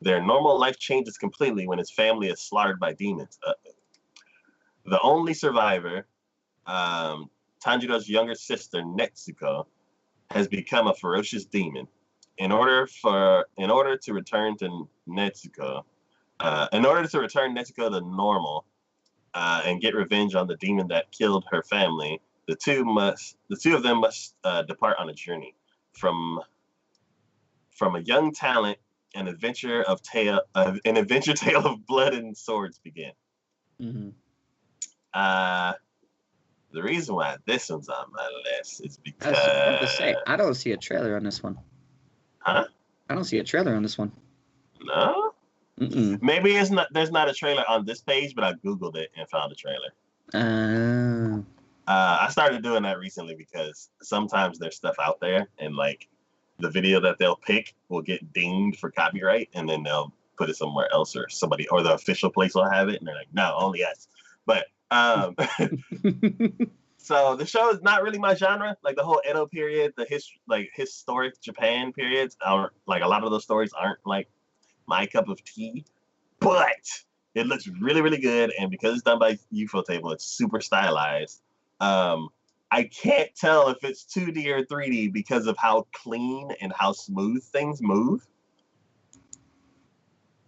Their normal life changes completely when his family is slaughtered by demons. The only survivor, Tanjiro's younger sister Netsuko, has become a ferocious demon. In order to return Netsuko to normal and get revenge on the demon that killed her family, the two of them must depart on a journey from a young talent. An adventure tale of blood and swords begin. Mm-hmm. The reason why this one's on my list is because I was about to say, I don't see a trailer on this one. Huh? I don't see a trailer on this one. No? Mm-mm. Maybe there's not a trailer on this page, but I Googled it and found a trailer. I started doing that recently because sometimes there's stuff out there and like the video that they'll pick will get dinged for copyright and then they'll put it somewhere else or the official place will have it and they're like, no, only us. But so the show is not really my genre. Like the whole Edo period, the historic Japan periods, are like a lot of those stories aren't like my cup of tea. But it looks really, really good, and because it's done by Ufotable, it's super stylized. I can't tell if it's 2D or 3D because of how clean and how smooth things move.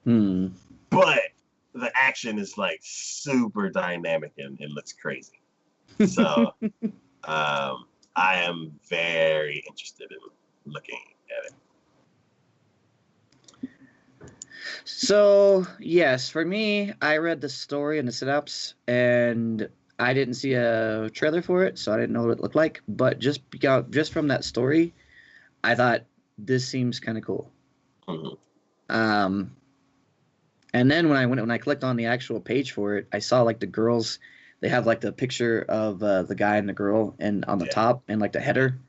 But the action is like super dynamic and it looks crazy. So I am very interested in looking at it. So, yes, for me, I read the story and the synopsis, and I didn't see a trailer for it, so I didn't know what it looked like. But just from that story, I thought this seems kind of cool. Mm-hmm. And then when I clicked on the actual page for it, I saw like the girls. They have like the picture of the guy and the girl, and on the top and like the header,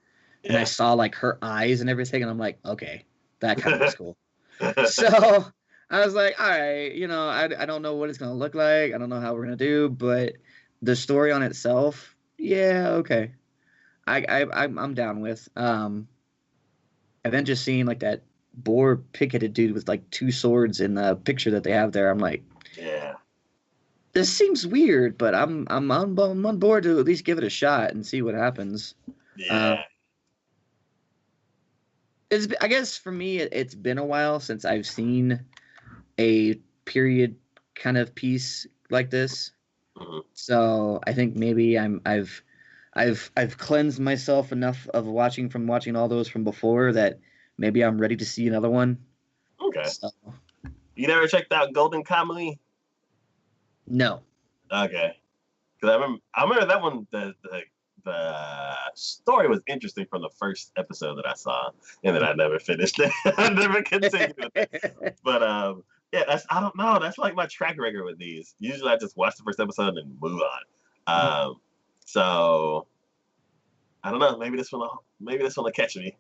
and I saw like her eyes and everything, and I'm like, okay, that kind of looks cool. So I was like, all right, I don't know what it's gonna look like. I don't know how we're gonna do, but the story on itself, yeah, okay. I'm down with. And then just seeing like that boar pig-headed dude with like two swords in the picture that they have there, I'm like, yeah, this seems weird, but I'm on board to at least give it a shot and see what happens. Yeah. I guess for me, it's been a while since I've seen a period kind of piece like this. Mm-hmm. So I think maybe I've cleansed myself enough of watching all those from before that maybe I'm ready to see another one. Okay. So. You never checked out Golden Kamuy? No. Okay. Because I remember that one. The story was interesting from the first episode that I saw, and then I never finished it. I never continued with it. But yeah, I don't know. That's like my track record with these. Usually, I just watch the first episode and move on. So I don't know. Maybe this one will catch me.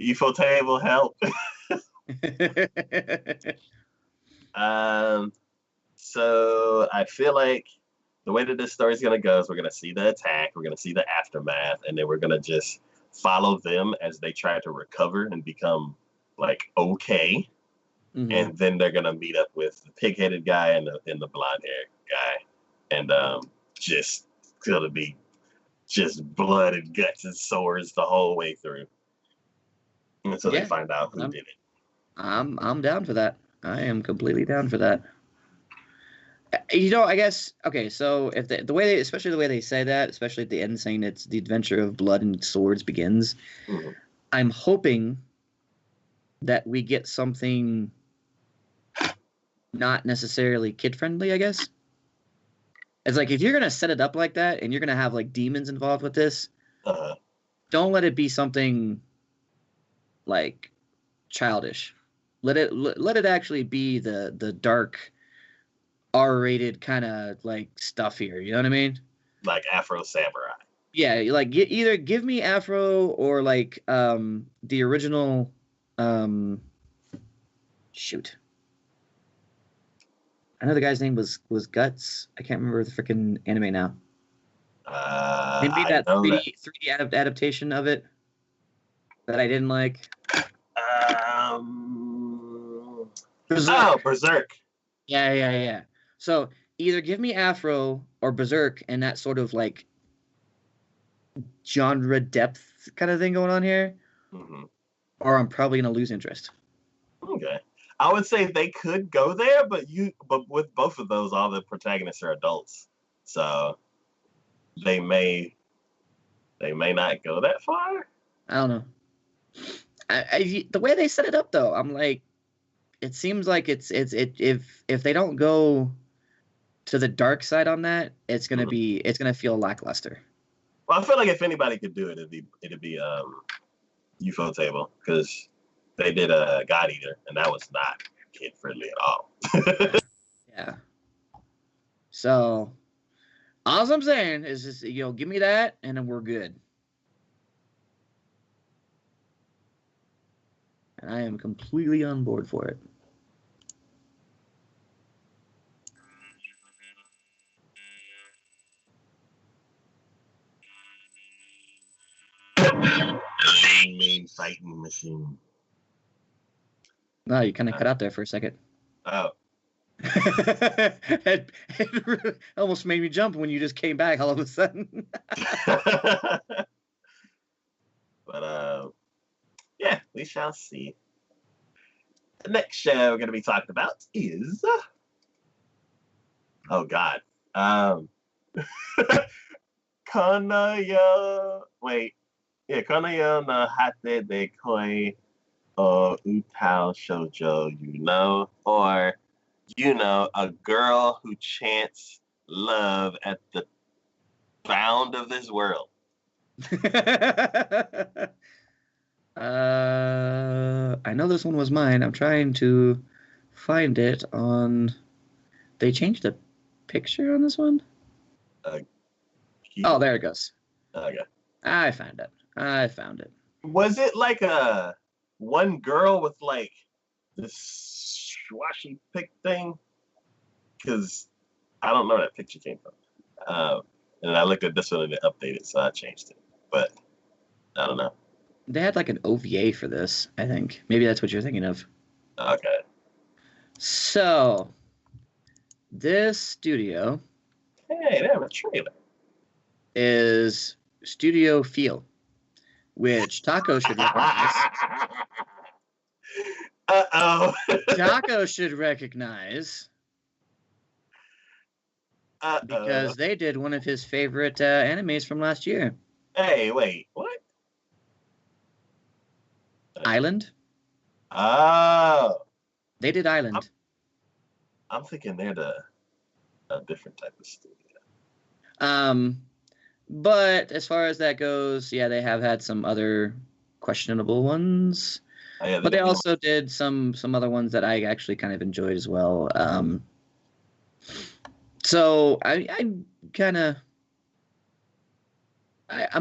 Ufotable help. So I feel like the way that this story is going to go is we're going to see the attack, we're going to see the aftermath, and then we're going to just follow them as they try to recover and become like okay. Mm-hmm. And then they're going to meet up with the pig-headed guy and the blonde-haired guy, and just going to be just blood and guts and swords the whole way through until they find out who did it. I'm down for that. I am completely down for that. I guess, okay, so if especially the way they say that, especially at the end saying it's the adventure of blood and swords begins, mm-hmm. I'm hoping that we get something not necessarily kid-friendly, I guess. It's like, if you're going to set it up like that and you're going to have like demons involved with this, don't let it be something like childish. Let it actually be the dark R-rated kind of like stuff here. You know what I mean? Like Afro Samurai. Yeah, like either give me Afro or like the original shoot. I know the guy's name was Guts. I can't remember the freaking anime now. They made I that know 3D adaptation of it that I didn't like. Berserk. Oh, Berserk. Yeah. So either give me Afro or Berserk and that sort of like genre depth kind of thing going on here, or I'm probably gonna lose interest. Okay, I would say they could go there, but with both of those, all the protagonists are adults, so they may not go that far. I don't know. The way they set it up though, I'm like, it seems like if they don't go to the dark side on that, it's gonna feel lackluster. Well, I feel like if anybody could do it, it'd be UFO Table, because they did a God Eater, and that was not kid friendly at all. Yeah. So all I'm saying is just give me that, and then we're good. And I am completely on board for it. Lean, mean fighting machine. No, you kind of cut out there for a second. Oh. it almost made me jump when you just came back all of a sudden. But yeah, we shall see. The next show we're going to be talking about is oh God, Kanaya. Wait, yeah, Kanaya no Hate de Koi o Utao Shoujo, or a girl who chants love at the bound of this world. I know this one was mine. I'm trying to find it on. They changed the picture on this one. Oh, there it goes. Okay. I found it. Was it like a one girl with like this swashy pick thing? Because I don't know where that picture came from. And I looked at this one and it updated, so I changed it. But I don't know. They had like an OVA for this, I think. Maybe that's what you're thinking of. Okay. So, this studio. Hey, they have a trailer. Is Studio Feel, which Taco should recognize. Uh-oh. Taco should recognize. Because they did one of his favorite animes from last year. Hey, wait, what? Island. Oh. They did Island. I'm thinking they're a different type of studio. But as far as that goes, yeah, they have had some other questionable ones. Oh, yeah, but they also did some other ones that I actually kind of enjoyed as well. So I'm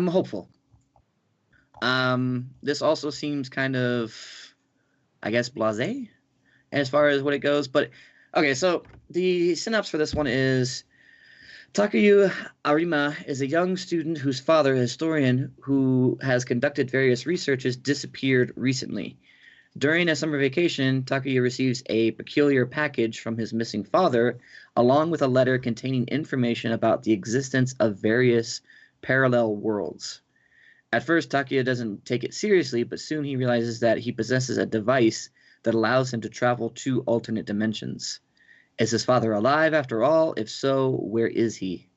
hopeful. This also seems kind of, I guess, blasé as far as what it goes. But okay, so the synopsis for this one is Takuyu Arima is a young student whose father, a historian who has conducted various researches, disappeared recently. During a summer vacation, Takuya receives a peculiar package from his missing father, along with a letter containing information about the existence of various parallel worlds. At first, Takuya doesn't take it seriously, but soon he realizes that he possesses a device that allows him to travel to alternate dimensions. Is his father alive after all? If so, where is he?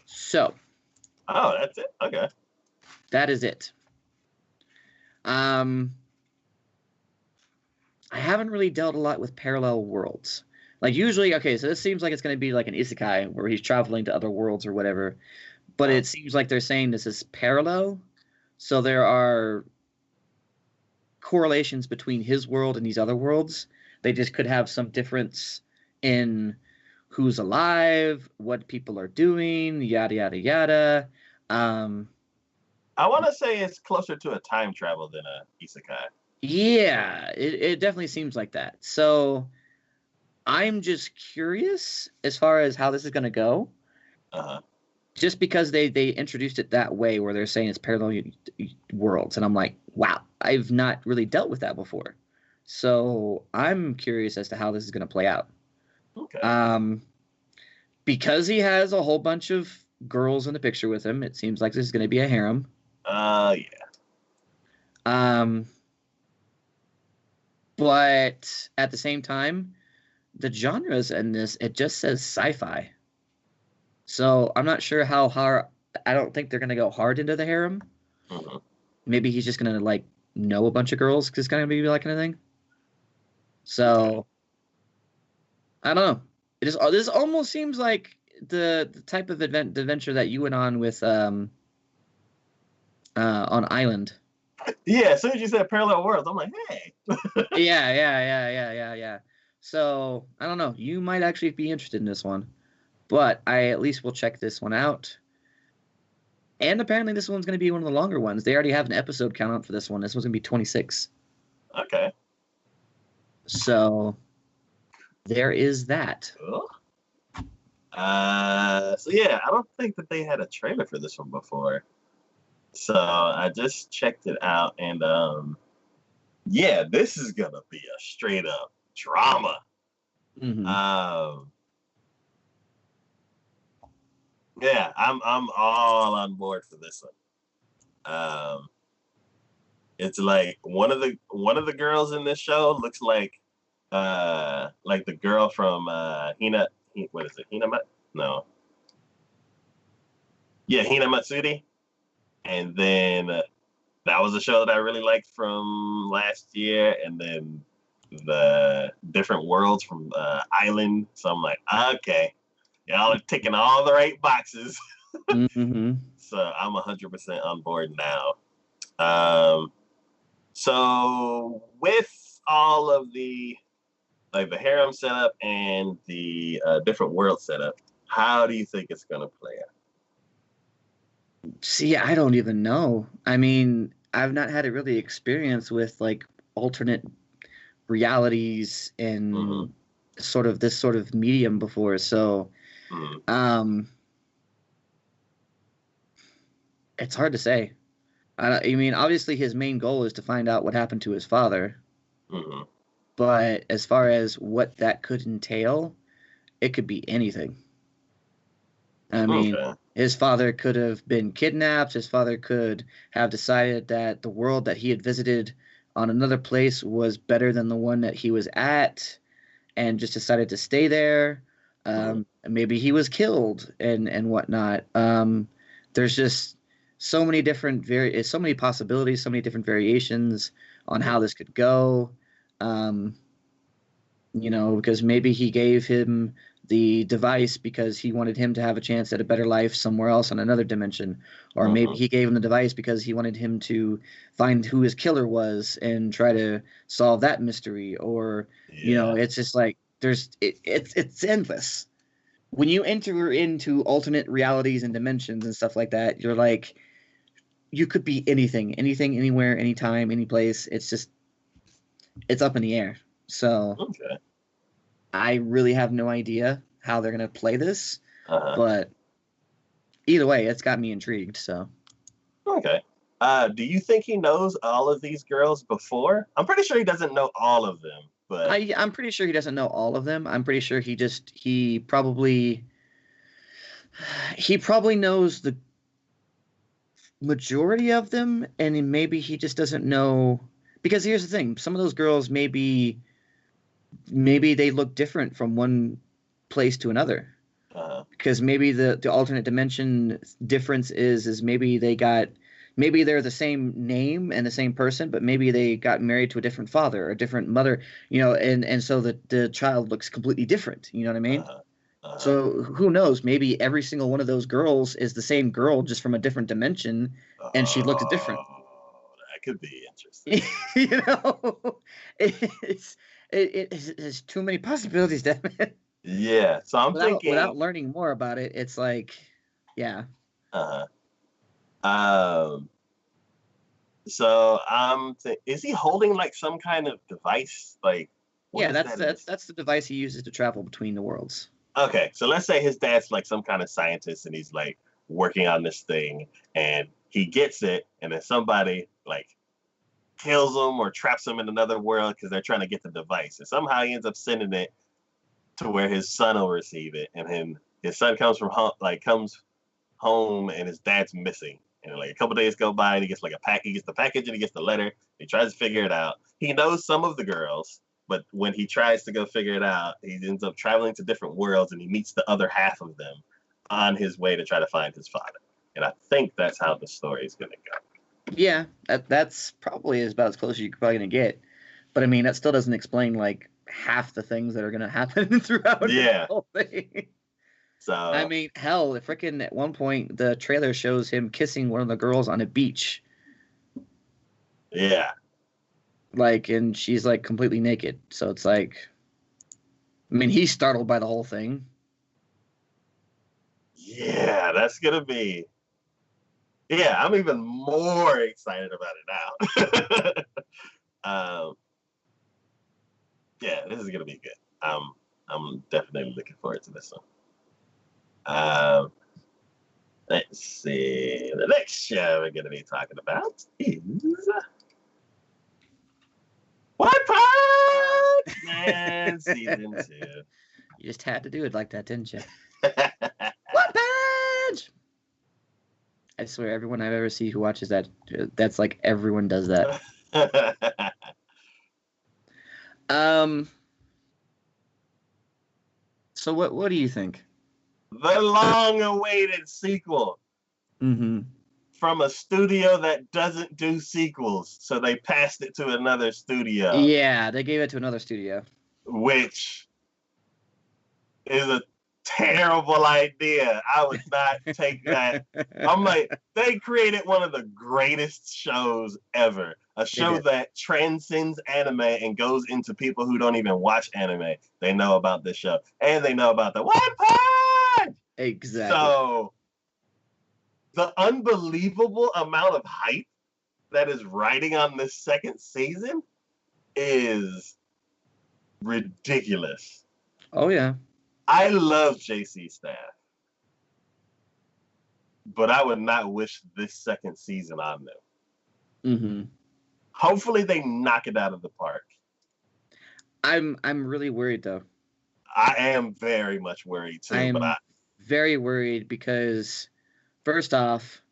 So. Oh, that's it? Okay. That is it. I haven't really dealt a lot with parallel worlds. Like usually, okay, so this seems like it's going to be like an isekai where he's traveling to other worlds or whatever. But it seems like they're saying this is parallel. So there are correlations between his world and these other worlds. they just could have some difference in who's alive, what people are doing, yada yada yada. I want to say it's closer to a time travel than a isekai. Yeah, it definitely seems like that. So I'm just curious as far as how this is going to go. Uh-huh. Just because they introduced it that way, where they're saying it's parallel worlds, and I'm like, wow, I've not really dealt with that before. So I'm curious as to how this is going to play out. Okay. Because he has a whole bunch of girls in the picture with him, it seems like this is going to be a harem. Yeah. But at the same time, the genres in this, it just says sci-fi. So I'm not sure how hard. I don't think they're gonna go hard into the harem. Mm-hmm. Maybe he's just gonna like know a bunch of girls because it's gonna be like kind of thing. So I don't know. This almost seems like the type of adventure that you went on with on Island. Yeah, as soon as you said parallel worlds, I'm like, hey. Yeah. So I don't know. You might actually be interested in this one, but I at least will check this one out. And apparently this one's going to be one of the longer ones. They already have an episode count out for this one. This one's going to be 26. Okay. So there is that. Cool. So yeah, I don't think that they had a trailer for this one before. So I just checked it out, and yeah, this is gonna be a straight up drama. Mm-hmm. Yeah, I'm all on board for this one. It's like one of the girls in this show looks like the girl from Hina. What is it? No. Yeah, Hina Matsuri. And then that was a show that I really liked from last year. And then the Different Worlds from Island. So I'm like, okay, y'all are ticking all the right boxes. Mm-hmm. So I'm 100% on board now. So with all of the harem setup and the Different World setup, how do you think it's gonna play out? See, I don't even know. I mean, I've not had a really experience with like alternate realities and sort of this sort of medium before. So, it's hard to say. I mean, obviously his main goal is to find out what happened to his father. Mm-hmm. But as far as what that could entail, it could be anything. I mean, his father could have been kidnapped. His father could have decided that the world that he had visited on another place was better than the one that he was at and just decided to stay there. Maybe he was killed and whatnot. There's just so many different so many possibilities, so many different variations on how this could go. Because maybe he gave him the device because he wanted him to have a chance at a better life somewhere else on another dimension. Or maybe he gave him the device because he wanted him to find who his killer was and try to solve that mystery. Or, it's just like it's endless. When you enter into alternate realities and dimensions and stuff like that, you're like, you could be anything, anywhere, anytime, any place. It's up in the air. So I really have no idea how they're going to play this, but either way, it's got me intrigued. So, okay. Do you think he knows all of these girls before? I'm pretty sure he doesn't know all of them, but I'm pretty sure he doesn't know all of them. I'm pretty sure he probably knows the majority of them, and maybe he just doesn't know, because here's the thing: some of those girls maybe they look different from one place to another. Because maybe the alternate dimension difference is maybe they're the same name and the same person, but maybe they got married to a different father or a different mother, and so the child looks completely different. You know what I mean? So who knows? Maybe every single one of those girls is the same girl, just from a different dimension, and she looks different. That could be interesting. There's too many possibilities, damn it. Yeah. So I'm thinking Without learning more about it, it's like, yeah. Uh-huh. Um. So is he holding like some kind of device? Like, what Yeah, is that? that's the device he uses to travel between the worlds. Okay, so let's say his dad's like some kind of scientist and he's like working on this thing and he gets it and then somebody like kills him or traps him in another world because they're trying to get the device. And somehow he ends up sending it to where his son will receive it. And then his son comes from comes home and his dad's missing. And like a couple days go by and he gets he gets the package and he gets the letter. He tries to figure it out. He knows some of the girls, but when he tries to go figure it out, he ends up traveling to different worlds and he meets the other half of them on his way to try to find his father. And I think that's how the story is going to go. Yeah, that's probably about as close as you're probably going to get. But I mean, that still doesn't explain like half the things that are going to happen throughout the whole thing. So I mean, hell, freaking at one point the trailer shows him kissing one of the girls on a beach. Yeah. Like, and she's like completely naked. So it's like, I mean, he's startled by the whole thing. Yeah, that's gonna be. Yeah, I'm even more excited about it now. Yeah, this is gonna be good. I'm definitely looking forward to this one. Let's see. The next show we're going to be talking about is One Punch Man Season 2. You just had to do it like that, didn't you? One Punch! I swear, everyone I've ever seen who watches that's like everyone does that. So what do you think? The long-awaited sequel from a studio that doesn't do sequels, so they passed it to another studio. Yeah, they gave it to another studio, which is a terrible idea. I would not take that. I'm like, they created one of the greatest shows ever. A show that transcends anime and goes into people who don't even watch anime. They know about this show. And they know about the One Punch! Exactly. So, the unbelievable amount of hype that is riding on this second season is ridiculous. Oh, yeah. I love JC Staff, but I would not wish this second season on them. Hopefully they knock it out of the park. I'm really worried though. I am very much worried too. I'm very worried because first off,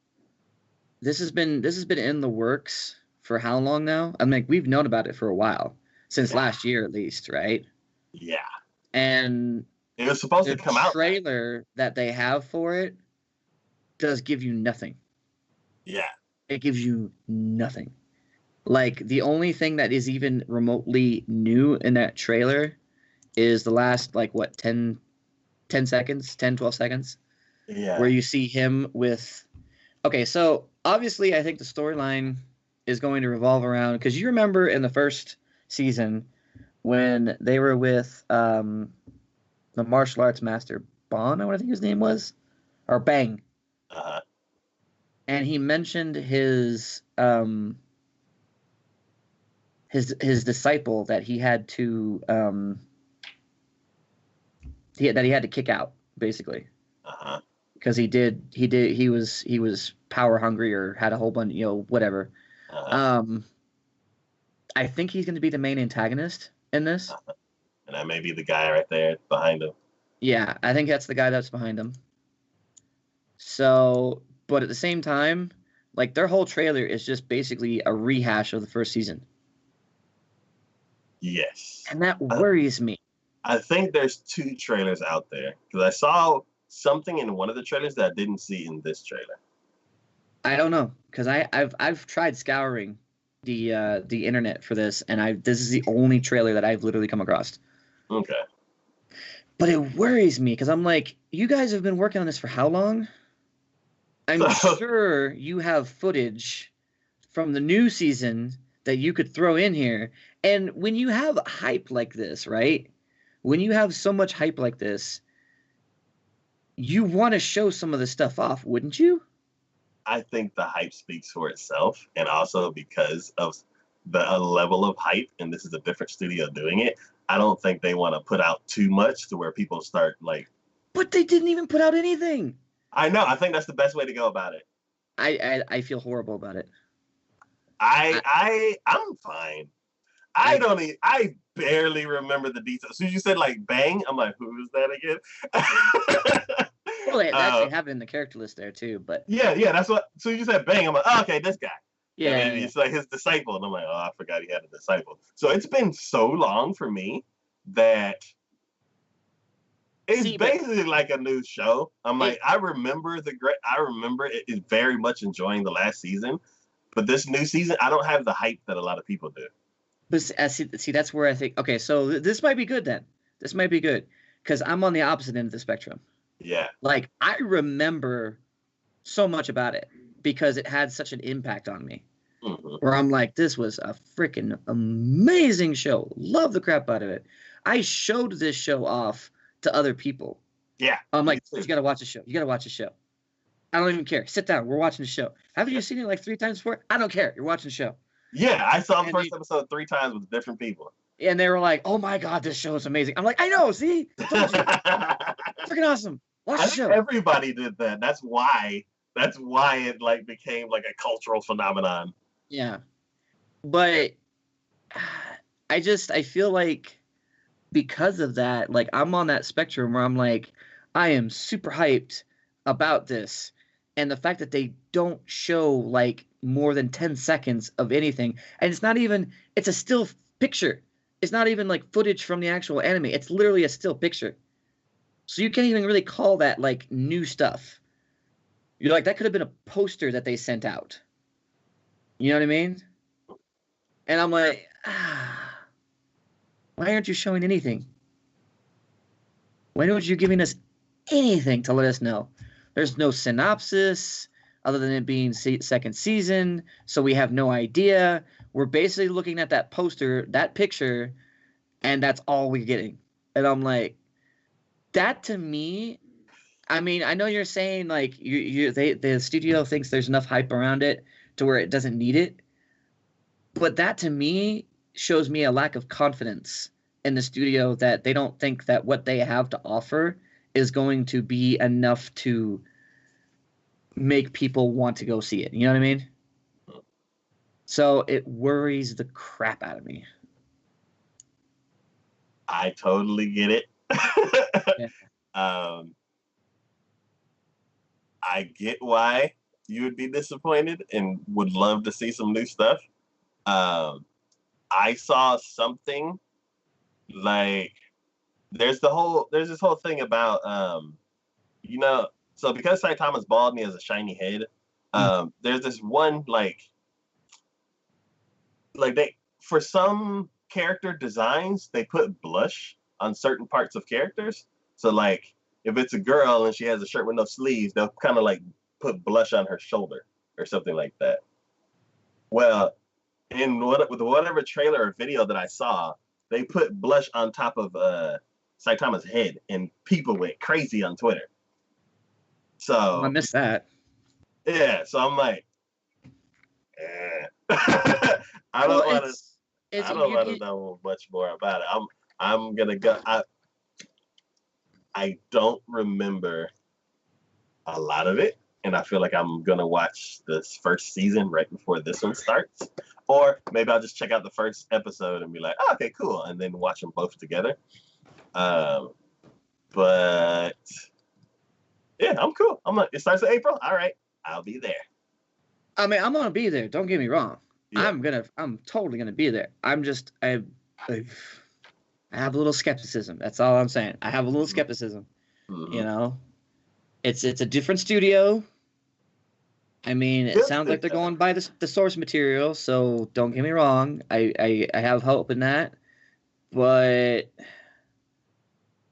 this has been in the works for how long now? I mean, we've known about it for a while, since last year at least, right? Yeah. And it was supposed to come out. The trailer that they have for it does give you nothing. Yeah. It gives you nothing. Like, the only thing that is even remotely new in that trailer is the last, 10 seconds, 10, 12 seconds. Yeah. Where you see him with... Okay, so, obviously, I think the storyline is going to revolve around... Because you remember in the first season when they were with... the martial arts master, Bon, I think his name was, or Bang. And he mentioned his disciple that he had to he had to kick out, basically. Because he was power hungry or had a whole bunch, whatever. I think he's going to be the main antagonist in this. And that may be the guy right there behind him. Yeah, I think that's the guy that's behind him. So, but at the same time, their whole trailer is just basically a rehash of the first season. Yes. And that worries me. I think there's 2 trailers out there. Because I saw something in one of the trailers that I didn't see in this trailer. I don't know. Because I've tried scouring the internet for this, and this is the only trailer that I've literally come across. Okay. But it worries me because I'm like, you guys have been working on this for how long? I'm sure you have footage from the new season that you could throw in here. And when you have hype like this, right? When you have so much hype like this, you want to show some of the stuff off, wouldn't you? I think the hype speaks for itself, and also because of the level of hype, and this is a different studio doing it. I don't think they want to put out too much to where people start like. But they didn't even put out anything. I know. I think that's the best way to go about it. I feel horrible about it. I'm fine. I barely remember the details. As soon as you said like bang, I'm like, who is that again? Well, they actually have it in the character list there too, but yeah, that's what. So you said bang, I'm like, oh, okay, this guy. Yeah, it's like his disciple, and I'm like, oh, I forgot he had a disciple. So it's been so long for me that it's basically like a new show. I'm like, I remember it is very much enjoying the last season, but this new season, I don't have the hype that a lot of people do. But see, that's where I think, okay, so this might be good then. This might be good because I'm on the opposite end of the spectrum. Yeah. Like, I remember so much about it because it had such an impact on me. Mm-hmm. Where I'm like, this was a freaking amazing show. Love the crap out of it. I showed this show off to other people. Yeah. I'm like, you got to watch the show. You got to watch the show. I don't even care. Sit down. We're watching the show. Haven't you seen it like 3 times before? I don't care. You're watching the show. Yeah, I saw the first episode 3 times with different people. And they were like, oh my God, this show is amazing. I'm like, I know, see? Freaking awesome. Watch the show. Everybody did that. That's why it like became like a cultural phenomenon. Yeah. But I feel like because of that, like I'm on that spectrum where I'm like, I am super hyped about this. And the fact that they don't show like more than 10 seconds of anything. And it's a still picture. It's not even like footage from the actual anime. It's literally a still picture. So you can't even really call that like new stuff. You're like, that could have been a poster that they sent out. You know what I mean? And I'm like, why aren't you showing anything? Why aren't you giving us anything to let us know? There's no synopsis other than it being second season, so we have no idea. We're basically looking at that poster, that picture, and that's all we're getting. And I'm like, that to me, I mean, I know you're saying like the studio thinks there's enough hype around it to where it doesn't need it, but that to me shows me a lack of confidence in the studio that they don't think that what they have to offer is going to be enough to make people want to go see it. You know what I mean? So it worries the crap out of me. I totally get it. Yeah. I get why you would be disappointed and would love to see some new stuff. I saw something like there's this whole thing about so because Saitama's bald and he has a shiny head, there's this one like they for some character designs they put blush on certain parts of characters. So like if it's a girl and she has a shirt with no sleeves, they'll kind of like put blush on her shoulder or something like that. Well, in whatever trailer or video that I saw, they put blush on top of Saitama's head, and people went crazy on Twitter. So I missed that. Yeah, so I'm like, I don't want to know much more about it. I'm gonna go. I don't remember a lot of it, and I feel like I'm gonna watch this first season right before this one starts, or maybe I'll just check out the first episode and be like, oh, okay, cool, and then watch them both together. But yeah, I'm cool. It starts in April. All right, I'll be there. I mean, I'm gonna be there. Don't get me wrong. Yeah. I'm totally gonna be there. I have a little skepticism. That's all I'm saying. I have a little skepticism. Mm-hmm. You know, it's a different studio. I mean, it sounds like they're going by the source material. So don't get me wrong. I have hope in that, but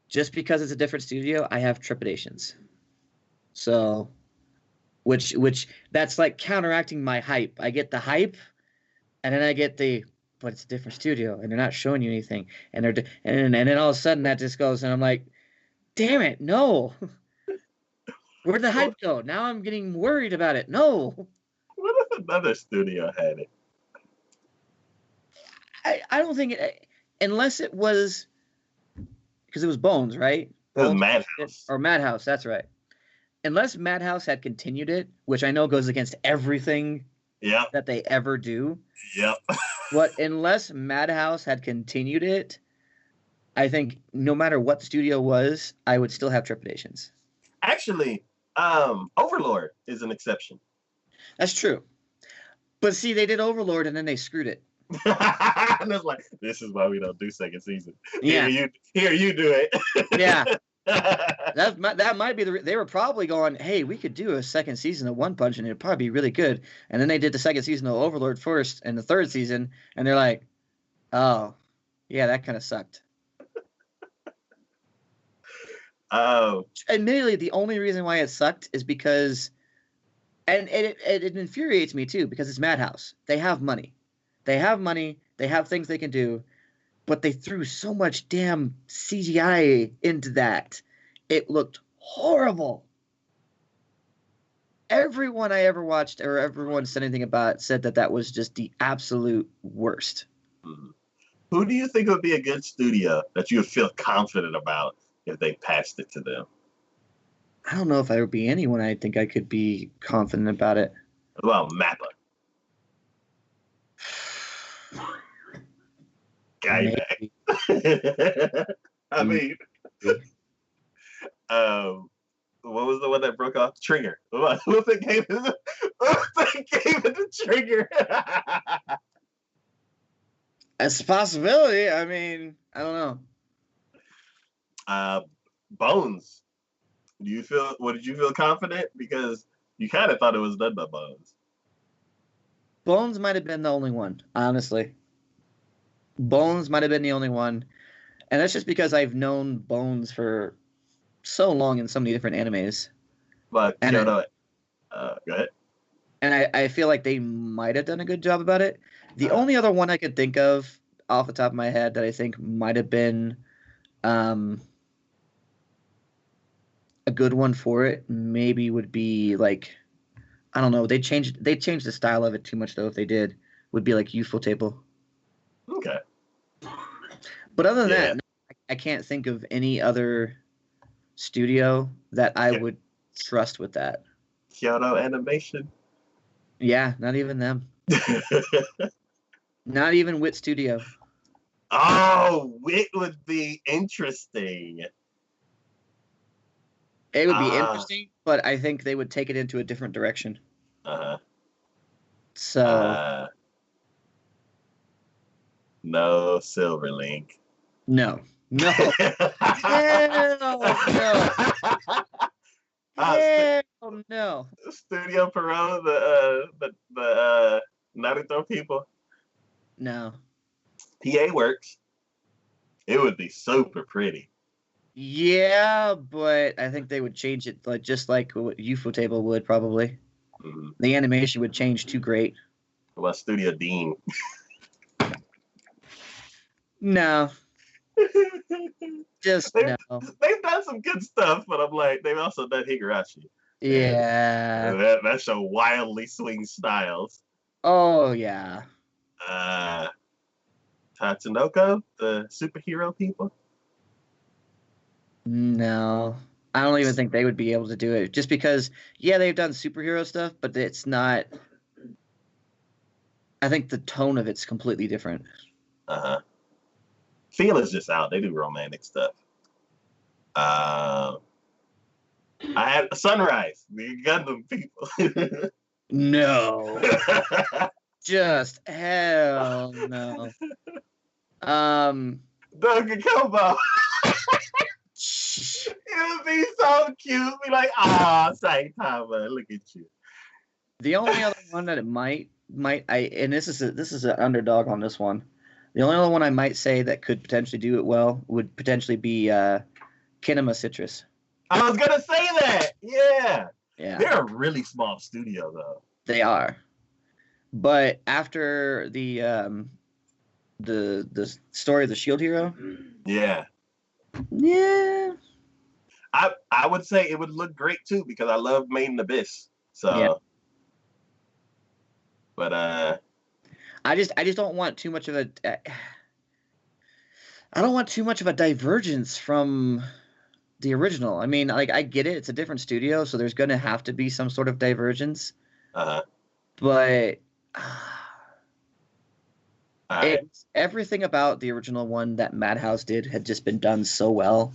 just because it's a different studio, I have trepidations. So, which that's like counteracting my hype. I get the hype, And then I get but it's a different studio, and they're not showing you anything, and and then all of a sudden that just goes, and I'm like, damn it, no. Where'd the hype go? Now I'm getting worried about it. No. What if another studio had it? I don't think it, unless it was, because it was Bones, right? It was Bones Madhouse. or Madhouse, that's right. Unless Madhouse had continued it, which I know goes against everything that they ever do. Yep. Unless Madhouse had continued it, I think no matter what the studio was, I would still have trepidations. Actually, Overlord is an exception. That's true. But see, they did Overlord and then they screwed it. And it's like, this is why we don't do second season. Yeah. Here you do it. Yeah. That might be they were probably going, hey, we could do a second season of One Punch and it'd probably be really good. And then they did the second season of Overlord first and the third season, and they're like, oh, yeah, that kind of sucked. Admittedly, the only reason why it sucked is because, and it infuriates me too, because it's Madhouse. They have money. They have things they can do, but they threw so much damn CGI into that. It looked horrible. Everyone I ever watched or everyone said anything about it said that was just the absolute worst. Mm-hmm. Who do you think would be a good studio that you would feel confident about if they passed it to them? I don't know if there would be anyone I think I could be confident about it. Well, Mappa. Guy back. I mean, what was the one that broke off? Trigger. Who think gave it the Trigger? It's a possibility. I mean, I don't know. Bones. Did you feel confident? Because you kind of thought it was done by Bones. Bones might have been the only one, honestly. Bones might have been the only one. And that's just because I've known Bones for so long in so many different animes. But, go ahead. And I feel like they might have done a good job about it. The only other one I could think of off the top of my head that I think might have been a good one for it maybe would be like, I don't know, they changed the style of it too much though. If they did, would be like Ufotable. Okay. But other than that, I can't think of any other studio that I would trust with that. Kyoto Animation. Yeah, not even them. Not even Wit Studio. Oh, Wit would be interesting. It would be interesting, but I think they would take it into a different direction. So. No Silverlink. No. Hell no. Hell no. Studio Perot, the Naruto people. No. PA works. It would be super pretty. Yeah, but I think they would change it just like what Ufotable would probably. Mm-hmm. The animation would change too great. What about Studio Dean? No. Just no. They've done some good stuff, but I'm like, they've also done Higurashi. Yeah. That show wildly swings styles. Oh, yeah. Tatsunoko, the superhero people? No. I don't even think they would be able to do it. Just because, yeah, they've done superhero stuff, but it's not... I think the tone of it's completely different. Feel is just out. They do romantic stuff. I had Sunrise, the Gundam people. No. Just hell no. Donkey Kobo. It would be so cute. Be like, Saitama, look at you. The only other one that it might and this is an underdog on this one. The only other one I might say that could potentially do it well would potentially be Kinema Citrus. I was gonna say that. Yeah. Yeah. They're a really small studio though. They are. But after the story of the Shield Hero, Yeah. yeah, I would say it would look great too because I love Made in Abyss. So, yeah. but I just don't want too much of a. I don't want too much of a divergence from the original. I mean, like I get it; it's a different studio, so there's going to have to be some sort of divergence. all But right. everything about the original one that Madhouse did had just been done so well,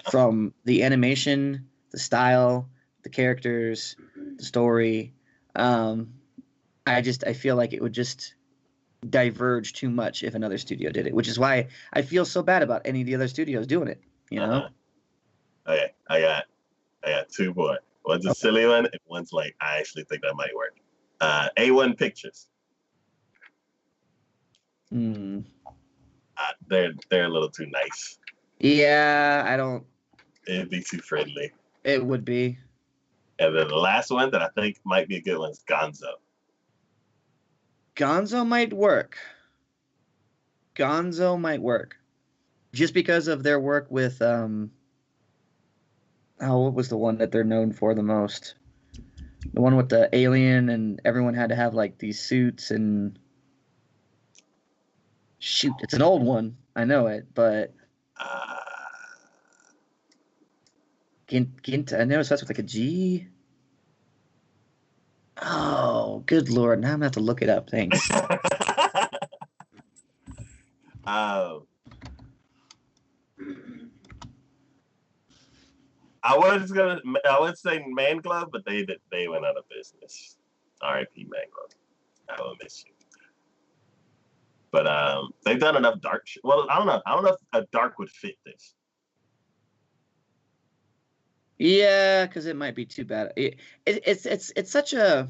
from the animation, the style, the characters, the story. Um, I feel like it would just diverge too much if another studio did it, which is why I feel so bad about any of the other studios doing it. You know? Okay, I got two more. One's a silly one, and one's like I actually think that might work. A1 Pictures. Hmm. They're a little too nice. Yeah, I don't. It'd be too friendly. It would be. And then the last one that I think might be a good one is Gonzo. Gonzo might work. Gonzo might work. Just because of their work with what was the one that they're known for the most? The one with the alien and everyone had to have like these suits and shoot, it's an old one. I know it, but Uh, Gint, I know it starts with like a G. Oh, good lord! Now I'm gonna have to look it up. Thanks. um, I would say Man Glove, but they went out of business. R.I.P. Man Glove. I will miss you. But they've done enough dark. Well, I don't know. I don't know if a dark would fit this. Yeah, because it might be too bad. It's such a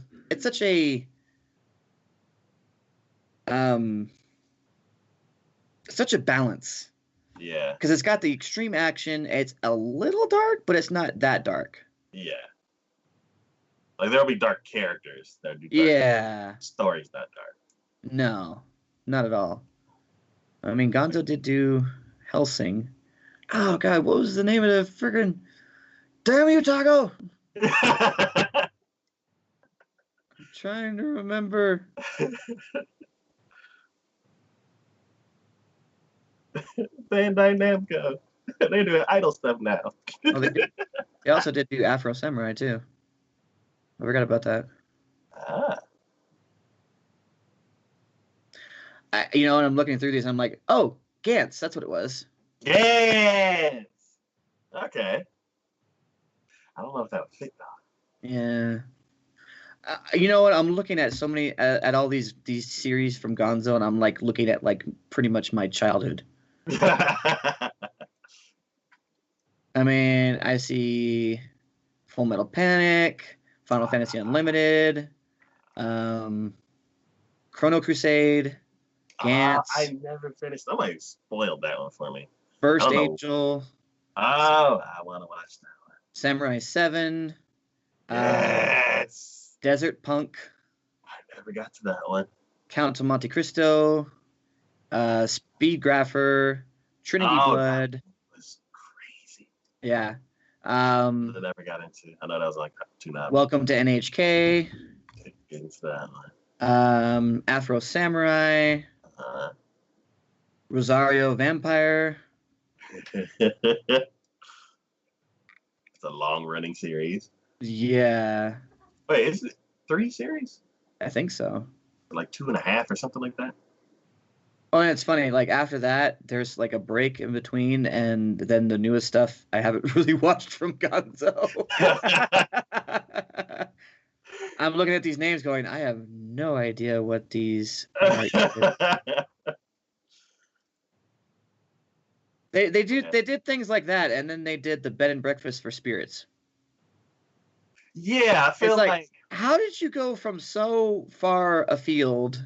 um such a balance. Yeah. Because it's got the extreme action. It's a little dark, but it's not that dark. Yeah. Like there'll be dark characters that do dark. Yeah. Story's not dark. No, not at all. I mean, Gonzo did do Helsing. Oh God, what was the name of the friggin'? Damn you, Taco! I'm trying to remember. Bandai Namco. They're doing idol stuff now. Oh, they also did do Afro Samurai too. I forgot about that. Ah. You know, and I'm looking through these, I'm like, oh, Gantz, that's what it was. Yes. Okay. I don't know if that would fit though. Yeah. You know what? I'm looking at so many at all these series from Gonzo, and I'm like looking at like pretty much my childhood. I mean, I see Full Metal Panic, Final Fantasy Unlimited, Chrono Crusade, Gantz. I never finished. Somebody spoiled that one for me. First Angel. Oh, I want to watch that one. Samurai 7. Yes. Desert Punk. I never got to that one. Count of Monte Cristo. Speed Grapher. Trinity Blood. That was crazy. Yeah. I never got into. I know that was like 2 novels. Welcome to NHK. Get into that one. Afro Samurai. Rosario Vampire. It's a long-running series. Yeah. Wait, is it 3 series? I think so. Like 2.5 or something like that? Oh, and it's funny, like after that, there's like a break in between, and then the newest stuff I haven't really watched from Gonzo. I'm looking at these names going, I have no idea what these are. They did things like that, and then they did the bed and breakfast for spirits. Yeah, I feel like how did you go from so far afield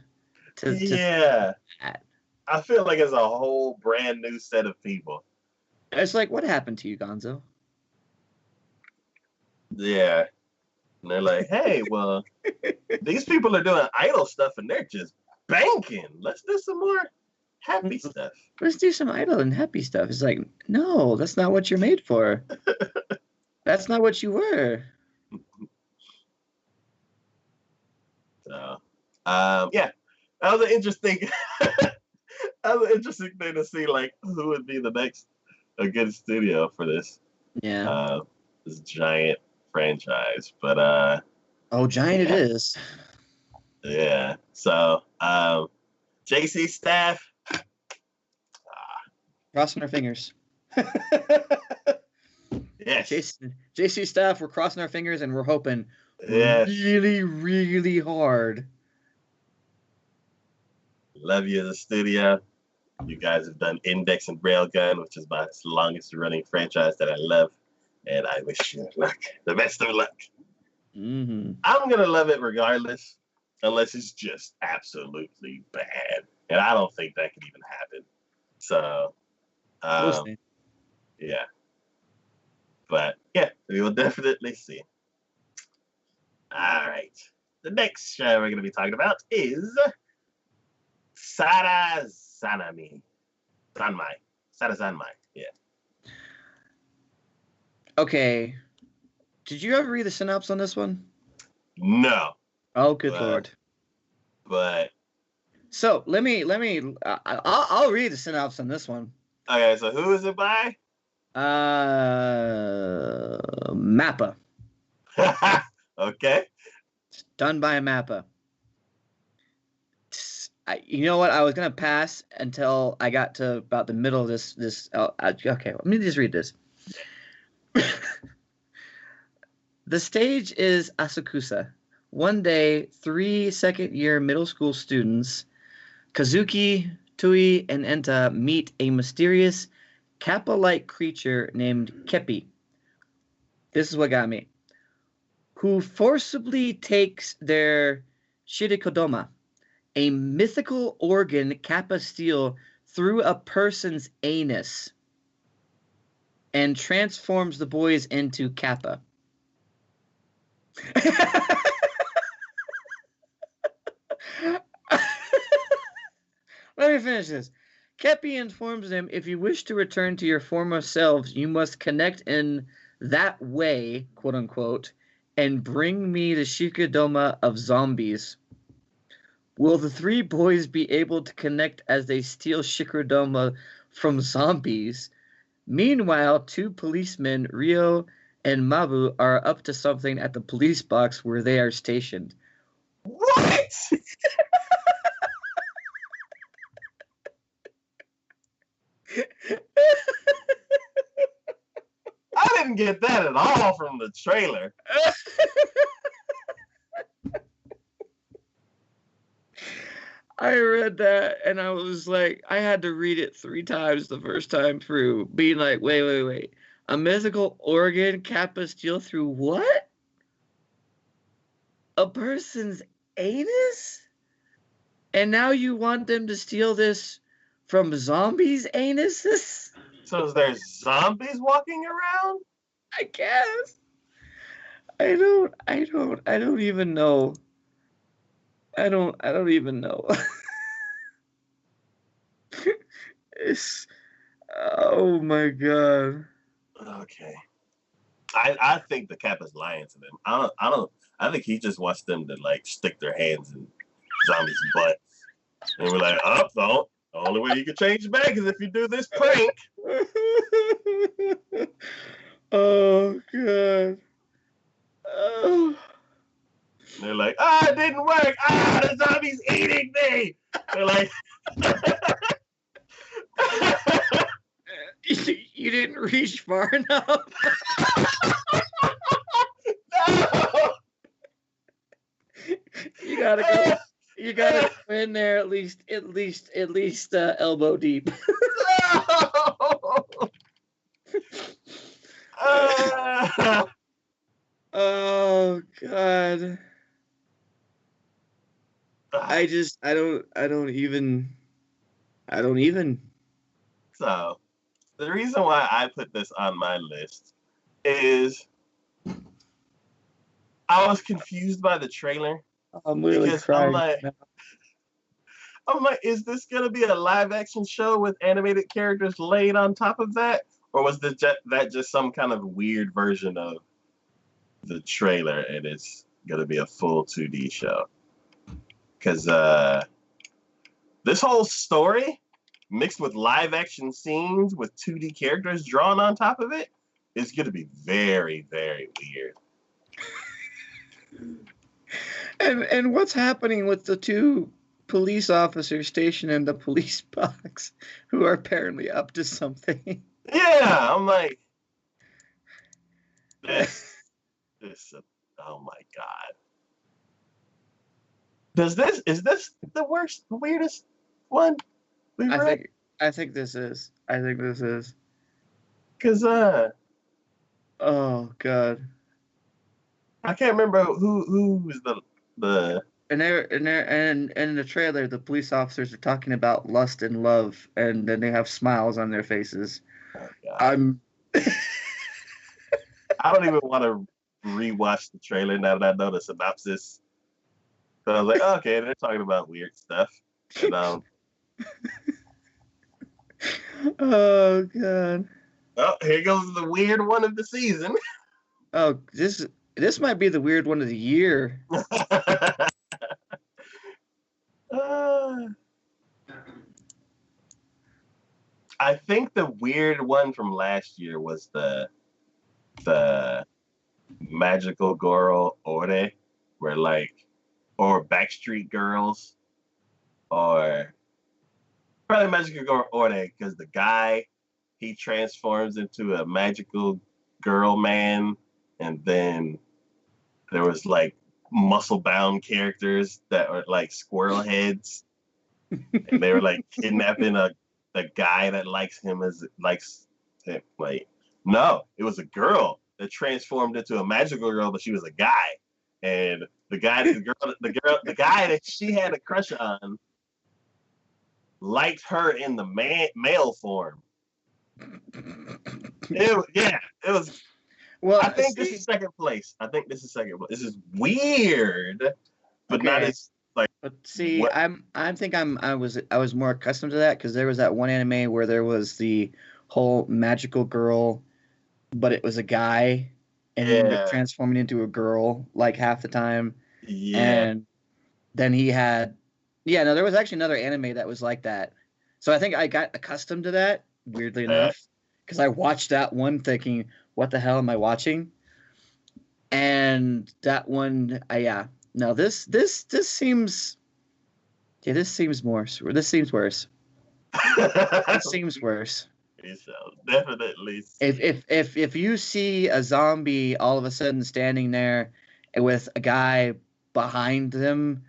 to that? I feel like it's a whole brand new set of people. It's like, what happened to you, Gonzo? Yeah. And they're like, hey, well, these people are doing idle stuff and they're just banking. Let's do some more happy stuff. Let's do some idle and happy stuff. It's like, no, that's not what you're made for. That's not what you were. So, yeah, that was an interesting, thing to see. Like, who would be the next a good studio for this? Yeah. This giant franchise, but giant it is. Yeah. So, JC staff. Crossing our fingers. Yes. JC staff, we're crossing our fingers and we're hoping really, really hard. Love you, the studio. You guys have done Index and Railgun, which is my longest running franchise that I love. And I wish you luck. The best of luck. Mm-hmm. I'm going to love it regardless, unless it's just absolutely bad. And I don't think that could even happen. So, We'll see. Yeah. But, yeah, we will definitely see. All right. The next show we're going to be talking about is Sara Zanmai. Sara Zanmai, yeah. Okay. Did you ever read the synopsis on this one? No. Oh, good Lord. But. So, I'll read the synopsis on this one. Okay, so who is it by? Mappa. Okay. It's done by a Mappa. You know what? I was gonna pass until I got to about the middle of this. Okay, let me just read this. The stage is Asakusa. One day, 3 second-year middle school students, Kazuki, Tui, and Enta, meet a mysterious Kappa-like creature named Kepi. This is what got me. Who forcibly takes their shirikodoma, a mythical organ Kappa steal, through a person's anus and transforms the boys into Kappa. Let me finish this. Kepi informs them, if you wish to return to your former selves, you must connect in that way, quote unquote, and bring me the Shikadoma of zombies. Will the three boys be able to connect as they steal Shikadoma from zombies? Meanwhile, two policemen, Ryo and Mabu, are up to something at the police box where they are stationed. What? I didn't get that at all from the trailer. I read that and I was like, I had to read it 3 times the first time through, being like, wait. A mythical organ Kappa steal through what? A person's anus? And now you want them to steal this from zombies' anuses? So is there zombies walking around? I guess. I don't even know. I don't even know. Oh my god. Okay. I think the Kappa's lying to them. I think he just wants them to like stick their hands in zombies' butts. And we're like, the only way you can change back is if you do this prank. Oh god. Oh. And they're like, it didn't work. The zombie's eating me. They're like, you didn't reach far enough. No. You gotta go. You gotta go in there at least elbow deep. Oh god. I don't even. So, the reason why I put this on my list is I was confused by the trailer I'm literally because I'm crying. like, is this gonna be a live action show with animated characters laid on top of that, or was that just some kind of weird version of the trailer and it's gonna be a full 2D show? Because this whole story mixed with live action scenes with 2D characters drawn on top of it is gonna be very, very weird. And what's happening with the two police officers stationed in the police box who are apparently up to something? Yeah, I'm like, this, oh my god. Is this the weirdest one we've read? I think this is. I think this is. Because Oh god. I can't remember who was the And in the trailer, the police officers are talking about lust and love, and then they have smiles on their faces. oh god. I'm. I don't even want to rewatch the trailer now that I know the synopsis. So I was like, okay, they're talking about weird stuff. And Oh god. oh, here goes the weird one of the season. Oh, this might be the weird one of the year. I think the weird one from last year was the magical girl Ore, where or Backstreet Girls, or probably magical girl Ore, because the guy, he transforms into a magical girl man, and then there was muscle bound characters that were like squirrel heads, and they were kidnapping a guy that likes him. No, it was a girl that transformed into a magical girl, but she was a guy, and the guy that she had a crush on liked her in the male form. It was. Well, I think this is second place. This is weird, but not as like. But see, what? I was more accustomed to that because there was that one anime where there was the whole magical girl, but it was a guy, and ended up transforming into a girl like half the time. Yeah. And then he had, there was actually another anime that was like that. So I think I got accustomed to that, weirdly enough, because I watched that one thinking, what the hell am I watching? And that one, no, this seems, this seems worse. This seems worse. This seems worse. It shall definitely. If you see a zombie all of a sudden standing there with a guy behind them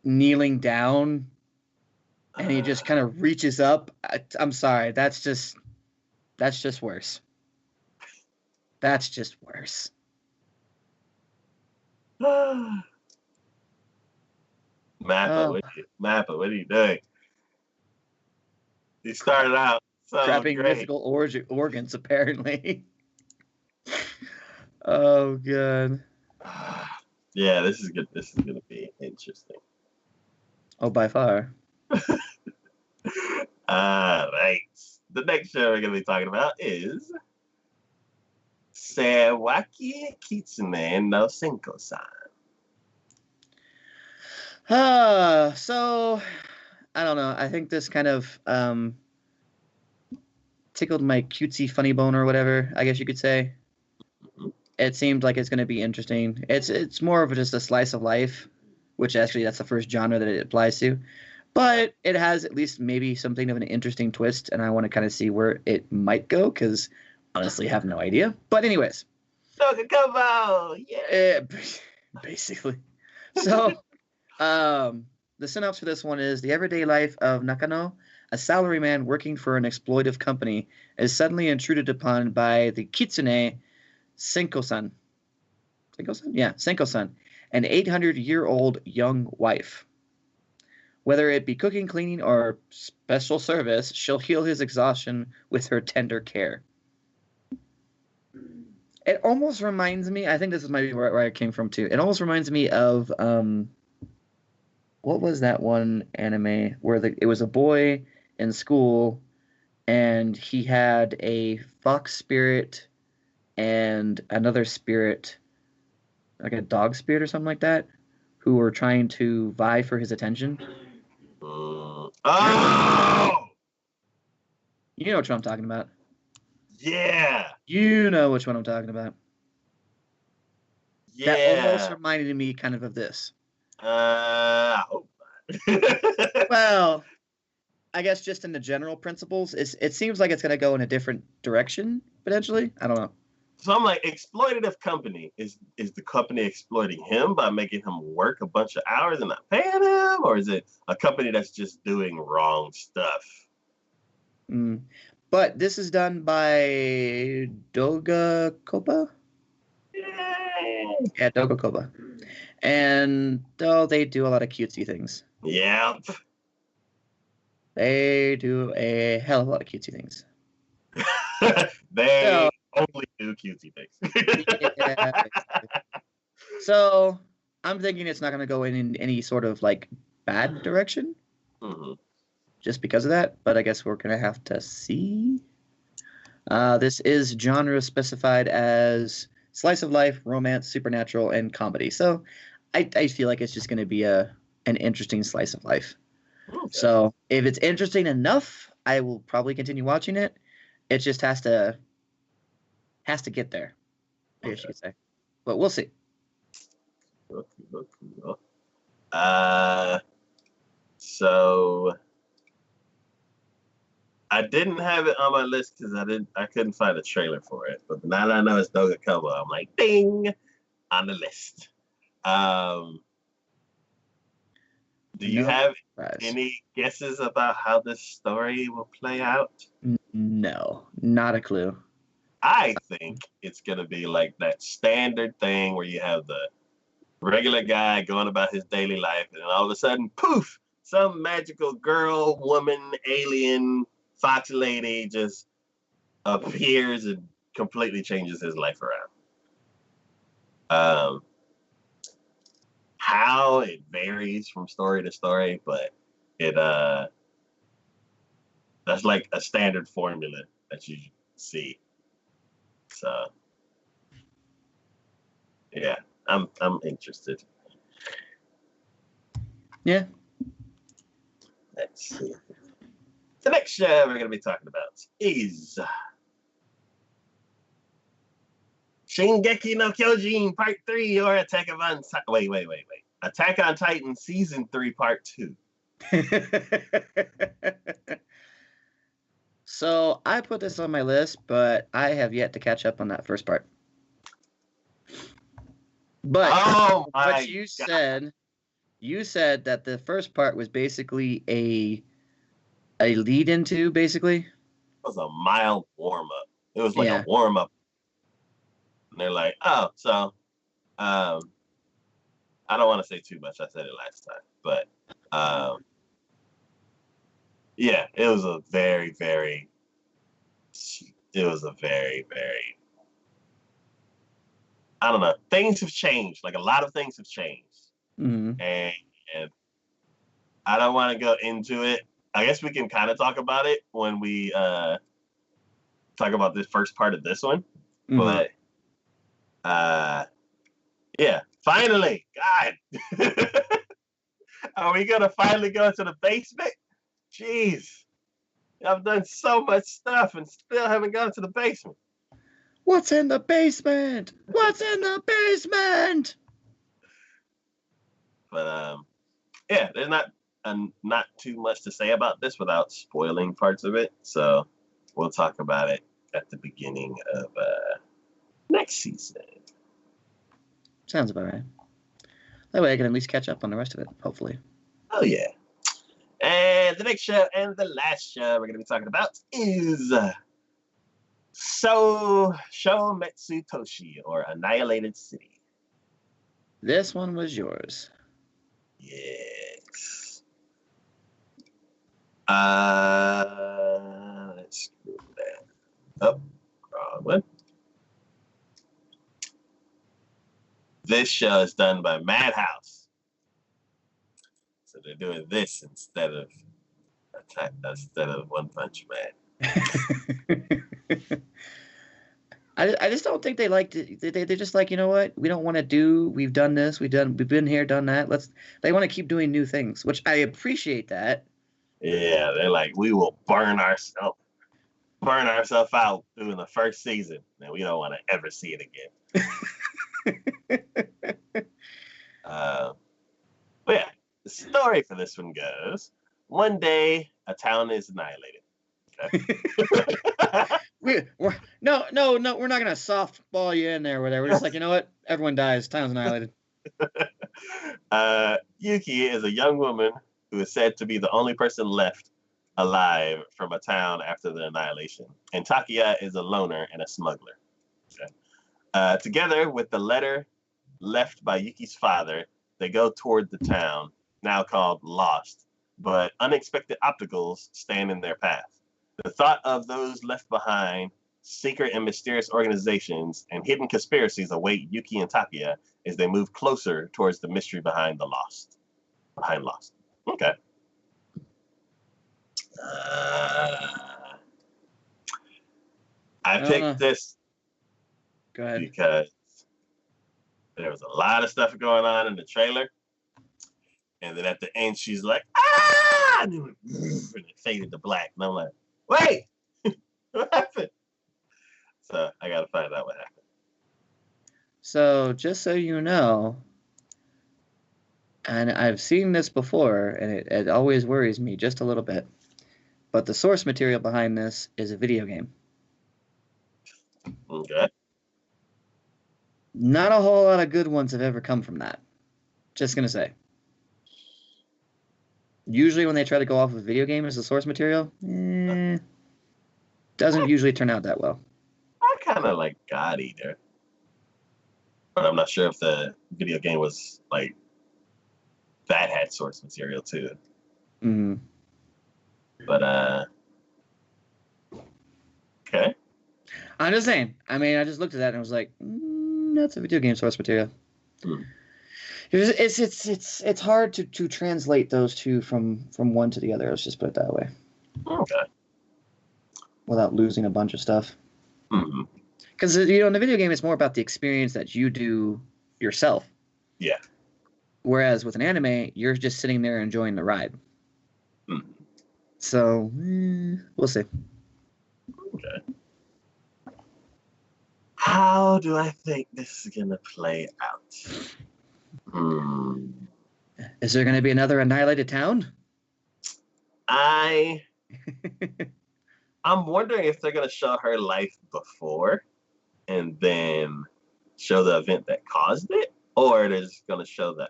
kneeling down, and he just kind of reaches up, I'm sorry, that's just worse. That's just worse. Mappa, what are you doing? He started out so grabbing great. mythical organs, apparently. Oh god. Yeah, this is good. This is gonna be interesting. Oh, by far. Right. The next show we're gonna be talking about is TacoYaki Kitsune no Senko-san. So I don't know. I think this kind of tickled my cutesy funny bone or whatever, I guess you could say. Mm-hmm. It seemed like it's going to be interesting. It's more of just a slice of life, which actually that's the first genre that it applies to. But it has at least maybe something of an interesting twist, and I want to kind of see where it might go, because honestly, I have no idea. But anyways. Yeah. Basically. So, the synopsis for this one is: the everyday life of Nakano, a salaryman working for an exploitive company, is suddenly intruded upon by the Kitsune Senko-san. Senko-san? Yeah, Senko-san, an 800-year-old young wife. Whether it be cooking, cleaning, or special service, she'll heal his exhaustion with her tender care. It almost reminds me. I think this is maybe where I came from too. It almost reminds me of what was that one anime where it was a boy in school and he had a fox spirit and another spirit, like a dog spirit or something like that, who were trying to vie for his attention. Oh, You know which one I'm talking about. yeah, You know which one I'm talking about. That almost yeah. reminded me kind of this. I hope not. Well, I guess just in the general principles, it seems like it's going to go in a different direction potentially. I don't know. So I'm like, exploitative company is the company exploiting him by making him work a bunch of hours and not paying him, or is it a company that's just doing wrong stuff? Mm. But this is done by Doga Kopa. Yay. Yeah, Doga Kopa. And oh, they do a lot of cutesy things. Yeah. They do a hell of a lot of cutesy things. They So, only do cutesy things. yeah. So I'm thinking it's not going to go in any sort of like bad direction Mhm. just because of that. But I guess we're going to have to see. This is genre specified as slice of life, romance, supernatural, and comedy. So I feel like it's just going to be an interesting slice of life. Okay. So if it's interesting enough, I will probably continue watching it. It just has to get there, I guess you could say. But we'll see. Cool. So I didn't have it on my list because I couldn't find a trailer for it. But now that I know it's Doga Kobo, I'm like, ding, on the list. Um, do you No have surprise. any guesses about how this story will play out? No, not a clue. I think it's gonna be like that standard thing where you have the regular guy going about his daily life, and then all of a sudden, poof, some magical girl, woman, alien, fox lady just appears and completely changes his life around. Um, how it varies from story to story, but it that's like a standard formula that you see. So yeah, I'm interested. Yeah. Let's see. The next show we're going to be talking about is Shingeki no Kyojin Part 3 or Attack on Wait. Attack on Titan Season 3 Part 2. So I put this on my list, but I have yet to catch up on that first part. But Oh my what you God. said that the first part was basically a lead into basically. It was a mild warm up. It was like a Yeah. warm up. And they're like, oh, so I don't want to say too much. I said it last time. But yeah, it was a very, very I don't know. Things have changed. Like a lot of things have changed. Mm-hmm. And I don't want to go into it. I guess we can kind of talk about it when we talk about this first part of this one. Mm-hmm. But yeah, finally, God, are we gonna finally go to the basement? Jeez, I've done so much stuff and still haven't gone to the basement. What's in the basement? What's in the basement? But yeah, there's not too much to say about this without spoiling parts of it. So we'll talk about it at the beginning of next season. Sounds about right. That way I can at least catch up on the rest of it, hopefully. Oh yeah. And the next show and the last show we're going to be talking about is Shoumetsu Toshi or Annihilated City. This one was yours. Yes. Let's screw that up. Wrong one. this show is done by Madhouse. So they're doing this instead of One Punch Man. I just don't think they like to, they're just like, you know what, we don't want to do, we've done this, we've been here, done that, they want to keep doing new things, which I appreciate that. Yeah, they're like, we will burn ourselves out during the first season, and we don't want to ever see it again. But yeah, the story for this one goes, one day a town is annihilated. Okay. we're no, we're not gonna softball you in there or whatever. We're just like, you know what? Everyone dies. Town's annihilated. Yuki is a young woman who is said to be the only person left alive from a town after the annihilation. And Takuya is a loner and a smuggler. Okay. Together with the letter left by Yuki's father, they go toward the town, now called Lost, but unexpected obstacles stand in their path. The thought of those left behind, secret and mysterious organizations, and hidden conspiracies await Yuki and Takuya as they move closer towards the mystery behind Lost. Okay. I picked this Go ahead. because there was a lot of stuff going on in the trailer. And then at the end, she's like, ah! And it faded to black. And I'm like, wait, what happened? So I got to find out what happened. So just so you know, and I've seen this before, and it always worries me just a little bit, but the source material behind this is a video game. Okay. Not a whole lot of good ones have ever come from that. Just going to say. Usually when they try to go off of a video game as the source material, doesn't usually turn out that well. I kind of like God Eater. But I'm not sure if the video game was like, that had source material too. Mm-hmm. But, okay. I'm just saying. I mean, I just looked at that and I was like, that's a video game source material. Hmm. It's hard to translate those two from one to the other. Let's just put it that way. Okay. Without losing a bunch of stuff. Mm-hmm. Because, you know, in the video game, it's more about the experience that you do yourself. Yeah. Whereas with an anime, you're just sitting there enjoying the ride. Mm-hmm. So, we'll see. Okay. How do I think this is going to play out? Is there going to be another annihilated town? I'm wondering if they're going to show her life before and then show the event that caused it, or they're just going to show the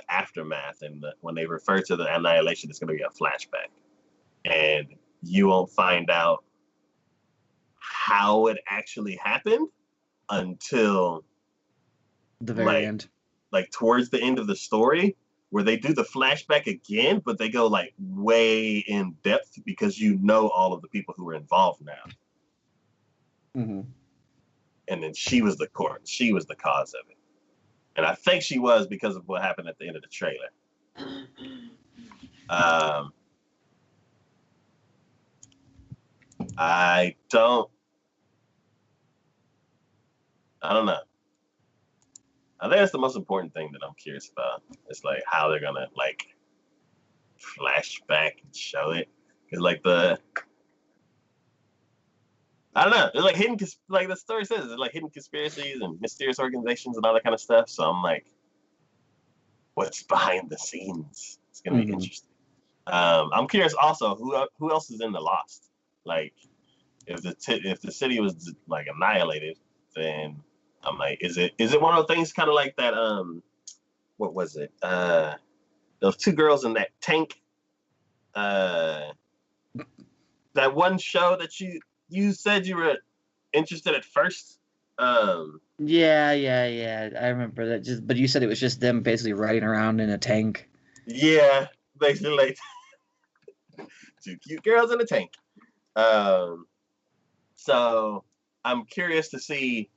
aftermath, and when they refer to the annihilation, it's going to be a flashback. And you won't find out how it actually happened until the very end. Like towards the end of the story, where they do the flashback again, but they go like way in depth because you know all of the people who are involved now. Mm-hmm. And then she was the cause of it. And I think she was because of what happened at the end of the trailer. I don't know. I think that's the most important thing that I'm curious about. It's like how they're gonna like flashback and show it. Cause like I don't know. It's like hidden, like the story says, it's like hidden conspiracies and mysterious organizations and all that kind of stuff. So I'm like, what's behind the scenes? It's gonna be interesting. I'm curious also who else is in the Lost. Like, if the city was like annihilated, then I'm like, is it one of those things kind of like that? What was it? Those two girls in that tank. That one show that you said you were interested at first. Yeah. I remember that. But you said it was just them basically riding around in a tank. Yeah, basically like two cute girls in a tank. So I'm curious to see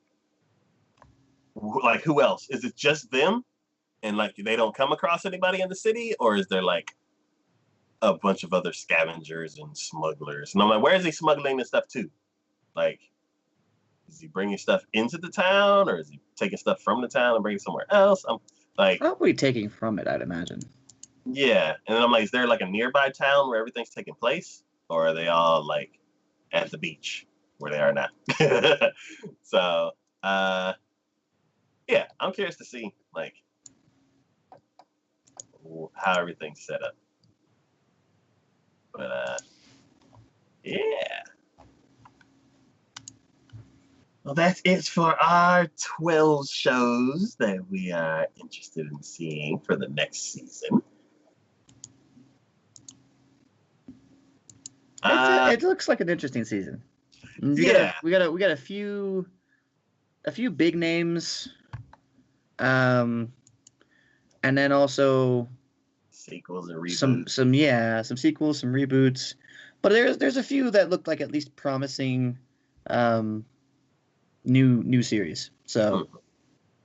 like who else? Is it just them? And like they don't come across anybody in the city, or is there like a bunch of other scavengers and smugglers? And I'm like, where is he smuggling this stuff to? Like, is he bringing stuff into the town, or is he taking stuff from the town and bringing it somewhere else? I'm like, probably taking from it, I'd imagine. Yeah, and then I'm like, is there like a nearby town where everything's taking place, or are they all like at the beach where they are now? So, yeah, I'm curious to see like how everything's set up. But yeah. Well, that's it for our 12 shows that we are interested in seeing for the next season. It looks like an interesting season. We got a few big names, and then also sequels and reboots. Some sequels, some reboots, but there's a few that look like at least promising, new series. So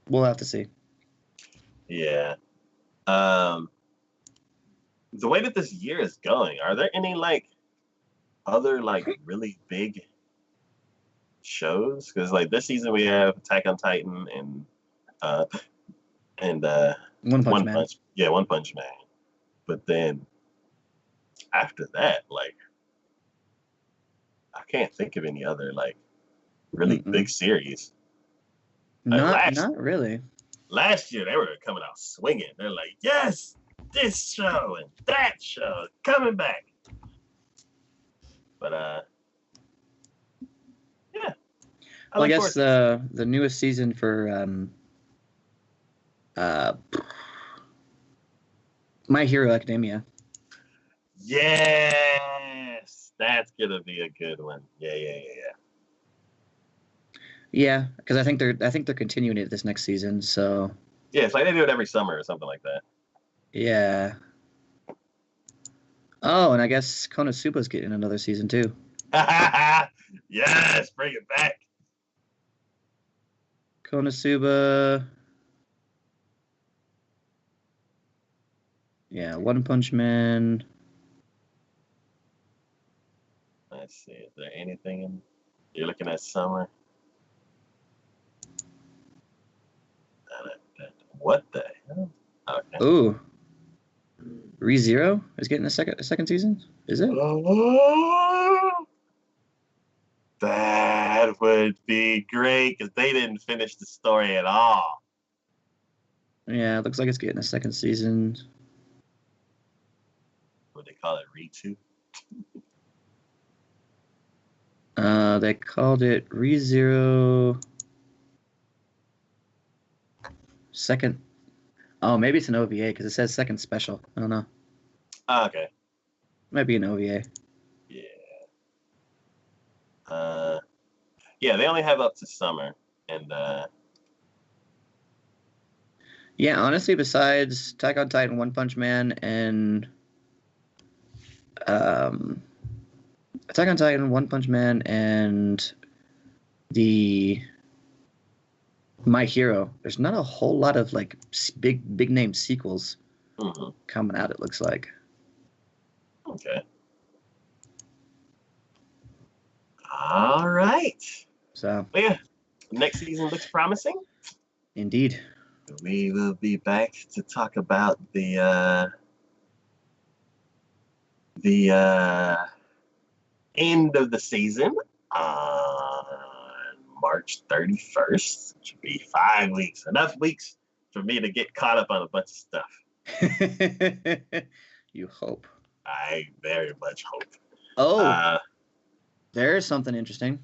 we'll have to see. Yeah. The way that this year is going, are there any like other like really big shows? Because like this season we have Attack on Titan and One Punch Man. One Punch Man. But then after that, like I can't think of any other like really big series. Not really. Last year they were coming out swinging. They're like, yes, this show and that show coming back. But yeah. Well, I guess the newest season for My Hero Academia. Yes, that's gonna be a good one. Yeah. Yeah, because I think they're continuing it this next season. So yeah, it's like they do it every summer or something like that. Yeah. Oh, and I guess Konosuba's getting another season too. Yes, bring it back. Konosuba. Yeah, One Punch Man. Let's see. Is there anything you're looking at summer? What the hell? Okay. Ooh. ReZero is getting a second season? Is it? Oh, that would be great because they didn't finish the story at all. Yeah, it looks like it's getting a second season. What they call it, Ritu? They called it ReZero second. Oh, maybe it's an OVA because it says second special. I don't know. Oh, okay. Might be an OVA. Yeah. Yeah, they only have up to summer, and yeah, honestly, besides Attack on Titan, One Punch Man, and Attack on Titan, One Punch Man, and the My Hero, there's not a whole lot of like big name sequels coming out. It looks like. Okay. All right. So. Well, yeah, next season looks promising. Indeed. We will be back to talk about the end of the season on March 31st, which would be 5 weeks. Enough weeks for me to get caught up on a bunch of stuff. You hope. I very much hope. Oh, there's something interesting.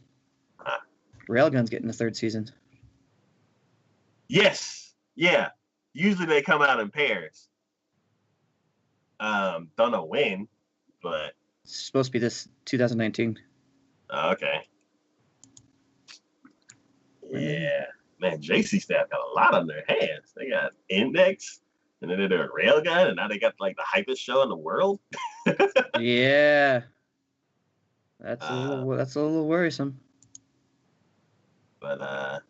Railgun's getting a third season. Yes. Yeah. Usually they come out in pairs. Don't know when, but it's supposed to be this 2019. Okay. Yeah. Man, JC staff got a lot on their hands. They got Index, and then they did a Railgun, and now they got like the hypest show in the world. Yeah. That's a little worrisome. But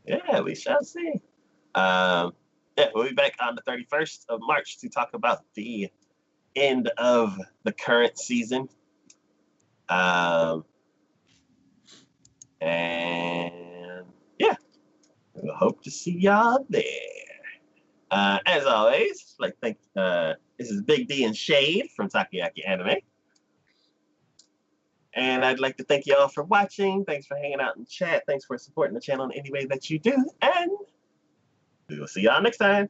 Yeah, we shall see. Yeah, we'll be back on the 31st of March to talk about the end of the current season. And yeah, we hope to see y'all there. As always, like thank this is Big D and Shade from TacoYaki Anime. And I'd like to thank you all for watching. Thanks for hanging out in chat. Thanks for supporting the channel in any way that you do. And we will see y'all next time.